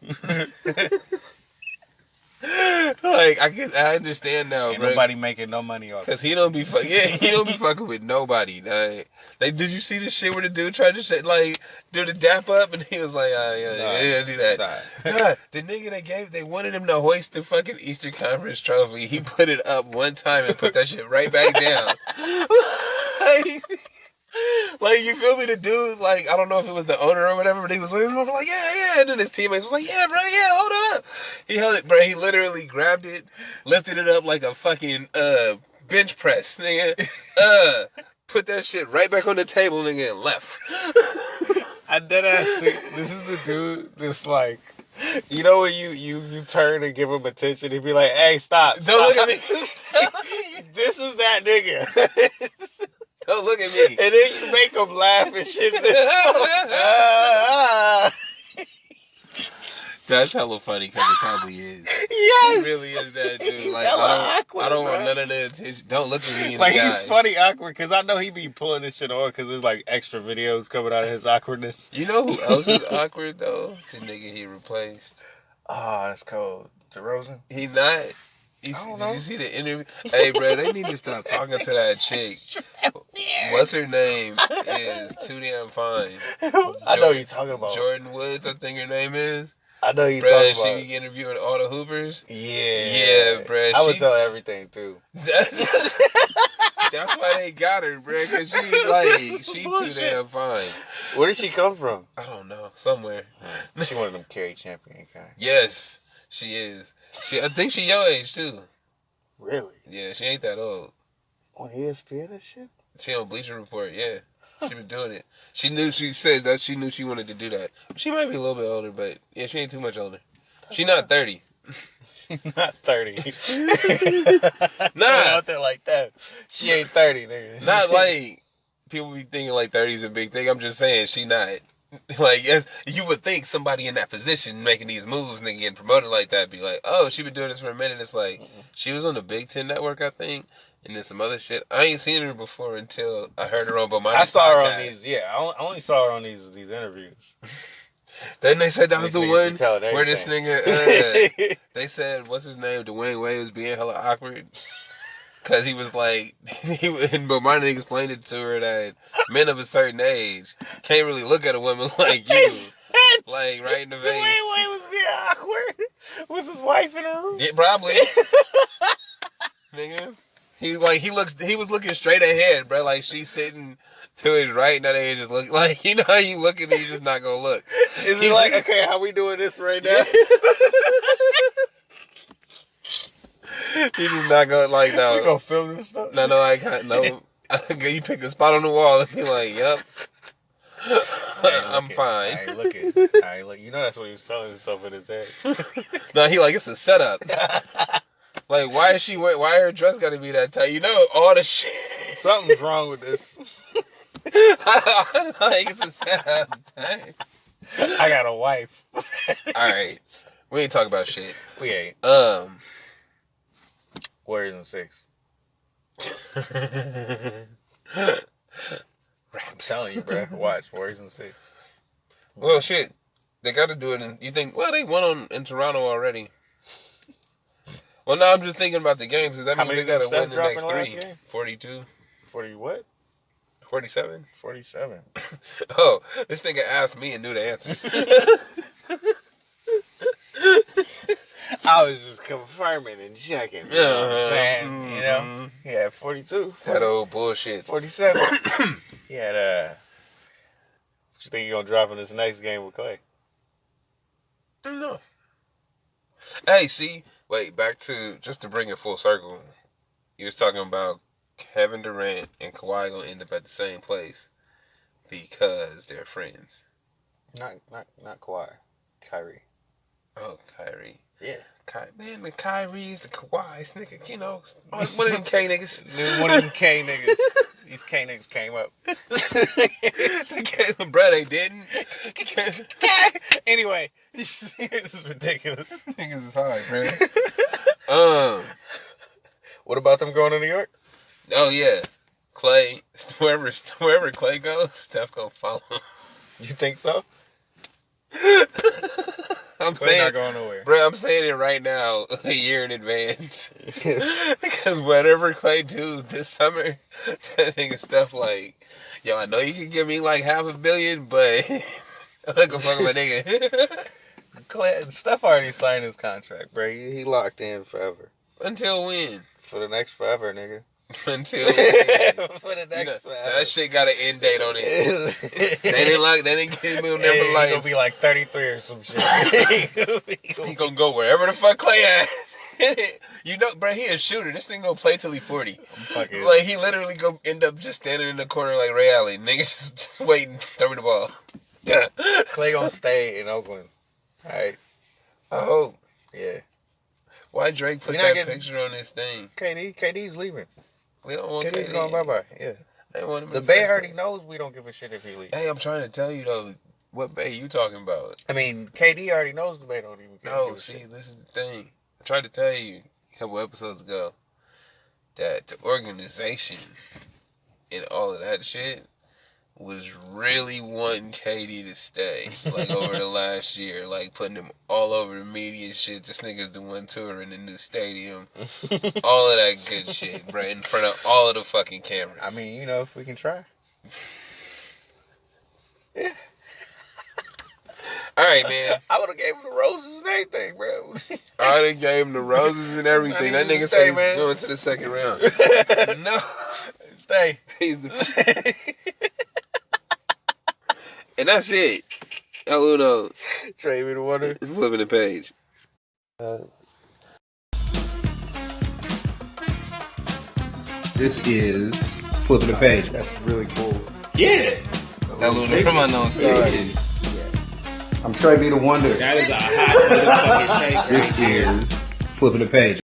D: Like, I understand now,
B: Ain't
D: bro.
B: nobody making no money off
D: Cause he don't be fucking with nobody. Like, did you see the shit where the dude tried to do the dap up and he was like, yeah, do that. God, the nigga they wanted him to hoist the fucking Eastern Conference trophy. He put it up one time and put that shit right back down. Like, you feel me? The dude, like, I don't know if it was the owner or whatever, but he was waving over like, yeah. And then his teammates was like, yeah, bro, yeah, hold it up. He held it, bro. He literally grabbed it, lifted it up like a fucking bench press, nigga. Put that shit right back on the table, nigga, and left.
B: I dead ass think this is the dude that's like, you know when you turn and give him attention, he'd be like, hey, stop.
D: Don't look at me.
B: This is that nigga.
D: Don't look at me.
B: And then you make him laugh and shit.
D: That's hella funny because it probably is.
B: Yes.
D: He really is that dude.
B: He's
D: Like,
B: awkward,
D: I don't
B: bro.
D: want none of the attention. Don't look at me in
B: Like,
D: the
B: he's
D: eyes.
B: funny awkward because I know he be pulling this shit on because there's like extra videos coming out of his awkwardness.
D: You know who else is awkward, though? The nigga he replaced.
B: Oh, that's cold. DeRozan?
D: He not. Did you see the interview? Hey, bro, they need to stop talking to that chick. What's her name? Is too damn fine.
B: I know you're talking about.
D: Jordan Woods, I think her name is.
B: I know you're
D: Bruh,
B: talking
D: she
B: about.
D: be interviewing all the Hoopers.
B: Yeah,
D: bruh.
B: I would tell everything too.
D: That's why they got her, bruh, because she too damn fine.
B: Where did she come from?
D: I don't know, somewhere.
B: She one of them carry champion kind.
D: Yes, she is. I think she your age too.
B: Really?
D: Yeah, she ain't that old.
B: On ESPN and shit?
D: She on Bleacher Report, yeah. She been doing it. She said that she knew she wanted to do that. She might be a little bit older, but yeah, she ain't too much older. She not 30.
B: Not 30.
D: Nah.
B: Out there like that. She ain't 30, nigga.
D: Not like people be thinking like 30 is a big thing. I'm just saying she not. Like, yes, you would think somebody in that position making these moves, nigga, getting promoted like that, be like, oh, she been doing this for a minute. It's like, she was on the Big Ten Network, I think, and then some other shit. I ain't seen her before until I heard her on Bomani.
B: I saw her on these, I only saw her on these interviews.
D: Then they said that was the one where this
B: everything.
D: nigga, they said, what's his name, Dwayne Wade was being hella awkward. Because he was like, and Bomani explained it to her that men of a certain age can't really look at a woman like you. Like, right in the face.
B: Dwayne Wade was being awkward. Was his wife in the room?
D: Yeah, probably. Nigga. He was looking straight ahead, bro. Like she's sitting to his right, now they just look like, you know how you looking and you just not gonna look.
B: Is it like, okay, how we doing this right now?
D: He's just not gonna like no.
B: We gonna film this stuff?
D: No, no. You pick a spot on the wall and be like, "Yep, I'm fine."
B: I ain't looking. You know that's what he was telling himself in his head.
D: No, he like it's a setup. Like, why her dress got to be that tight? You know, all the shit.
B: Something's wrong with this.
D: Like, it's a setup. Dang.
B: I got a wife.
D: All right, we ain't talking about shit.
B: We ain't. Warriors in 6. I'm telling you, bro. Watch Warriors in 6.
D: Well, shit, they got to do it. You think? Well, they won in Toronto already. Well, no, I'm just thinking about the games because that means they got to win the next 3. 42.
B: 40 what?
D: 47.
B: 47.
D: Oh, this nigga asked me and knew the answer.
B: I was just confirming and checking. You know what I'm saying? Mm-hmm. You know? He had 42. 40,
D: that old bullshit.
B: 47. He had, what you think he gonna drop in this next game with Clay?
D: I don't know. Hey, see, wait, back to, just to bring it full circle, you was talking about Kevin Durant and Kawhi gonna end up at the same place because they're friends.
B: Not Kawhi. Kyrie.
D: Oh, Kyrie.
B: Yeah.
D: Man, the Kyries, the Kawhis, nigga, you know, one of them K niggas.
B: One of them K niggas. These K niggas came up.
D: Bro, they didn't.
B: Anyway, this is ridiculous.
D: Niggas is hard, man.
B: What about them going to New York?
D: Oh, yeah. Clay, wherever Clay goes, Steph gonna follow him.
B: You think so?
D: I'm
B: Clay's
D: saying,
B: not going nowhere.
D: Bro, I'm saying it right now, a year in advance. Because whatever Clay do this summer, that nigga Steph like, yo, I know you can give me like $500 million, but I'm not gonna fuck with my nigga.
B: Steph already signed his contract, bro. He locked in forever.
D: Until when?
B: For the next forever, nigga.
D: Until when?
B: For the next forever.
D: That shit got an end date on it. They didn't give him never life.
B: He gonna be like 33 or some shit.
D: He gonna go wherever the fuck Clay at. You know, bro, he a shooter. This thing gonna play till he 40. Like, he literally gonna end up just standing in the corner like Ray Allen. Niggas just waiting, throw me the ball.
B: Clay gonna stay in Oakland. Alright.
D: I hope.
B: Yeah.
D: Why Drake put that picture on this thing?
B: KD's leaving.
D: We don't want
B: KD's going bye-bye. Yeah.
D: They want him
B: the Bay already knows we don't give a shit if he leaves.
D: Hey, I'm trying to tell you, though, what Bay you talking about?
B: I mean, KD already knows the Bay don't even care.
D: No, see, this is the thing. I tried to tell you a couple episodes ago that the organization and all of that shit was really wanting KD to stay, like, over the last year, like, putting him all over the media and shit. This nigga's the one touring the new stadium. All of that good shit, bro, in front of all of the fucking cameras.
B: I mean, you know, if we can try. Yeah.
D: All right, man.
B: I would have gave him the roses and everything, bro.
D: I done gave him the roses and everything. That nigga said he's going to the second round. No.
B: Stay.
D: He's the... And that's it. El Uno.
B: Trade me the water.
D: Flipping the page.
A: This is Flipping the Page.
B: That's really cool.
A: Yeah.
C: El Uno from Unknown Stars.
A: I'm Trey B. the Wonder.
C: That is a hot motherfucking take.
A: This is Flipping the Page.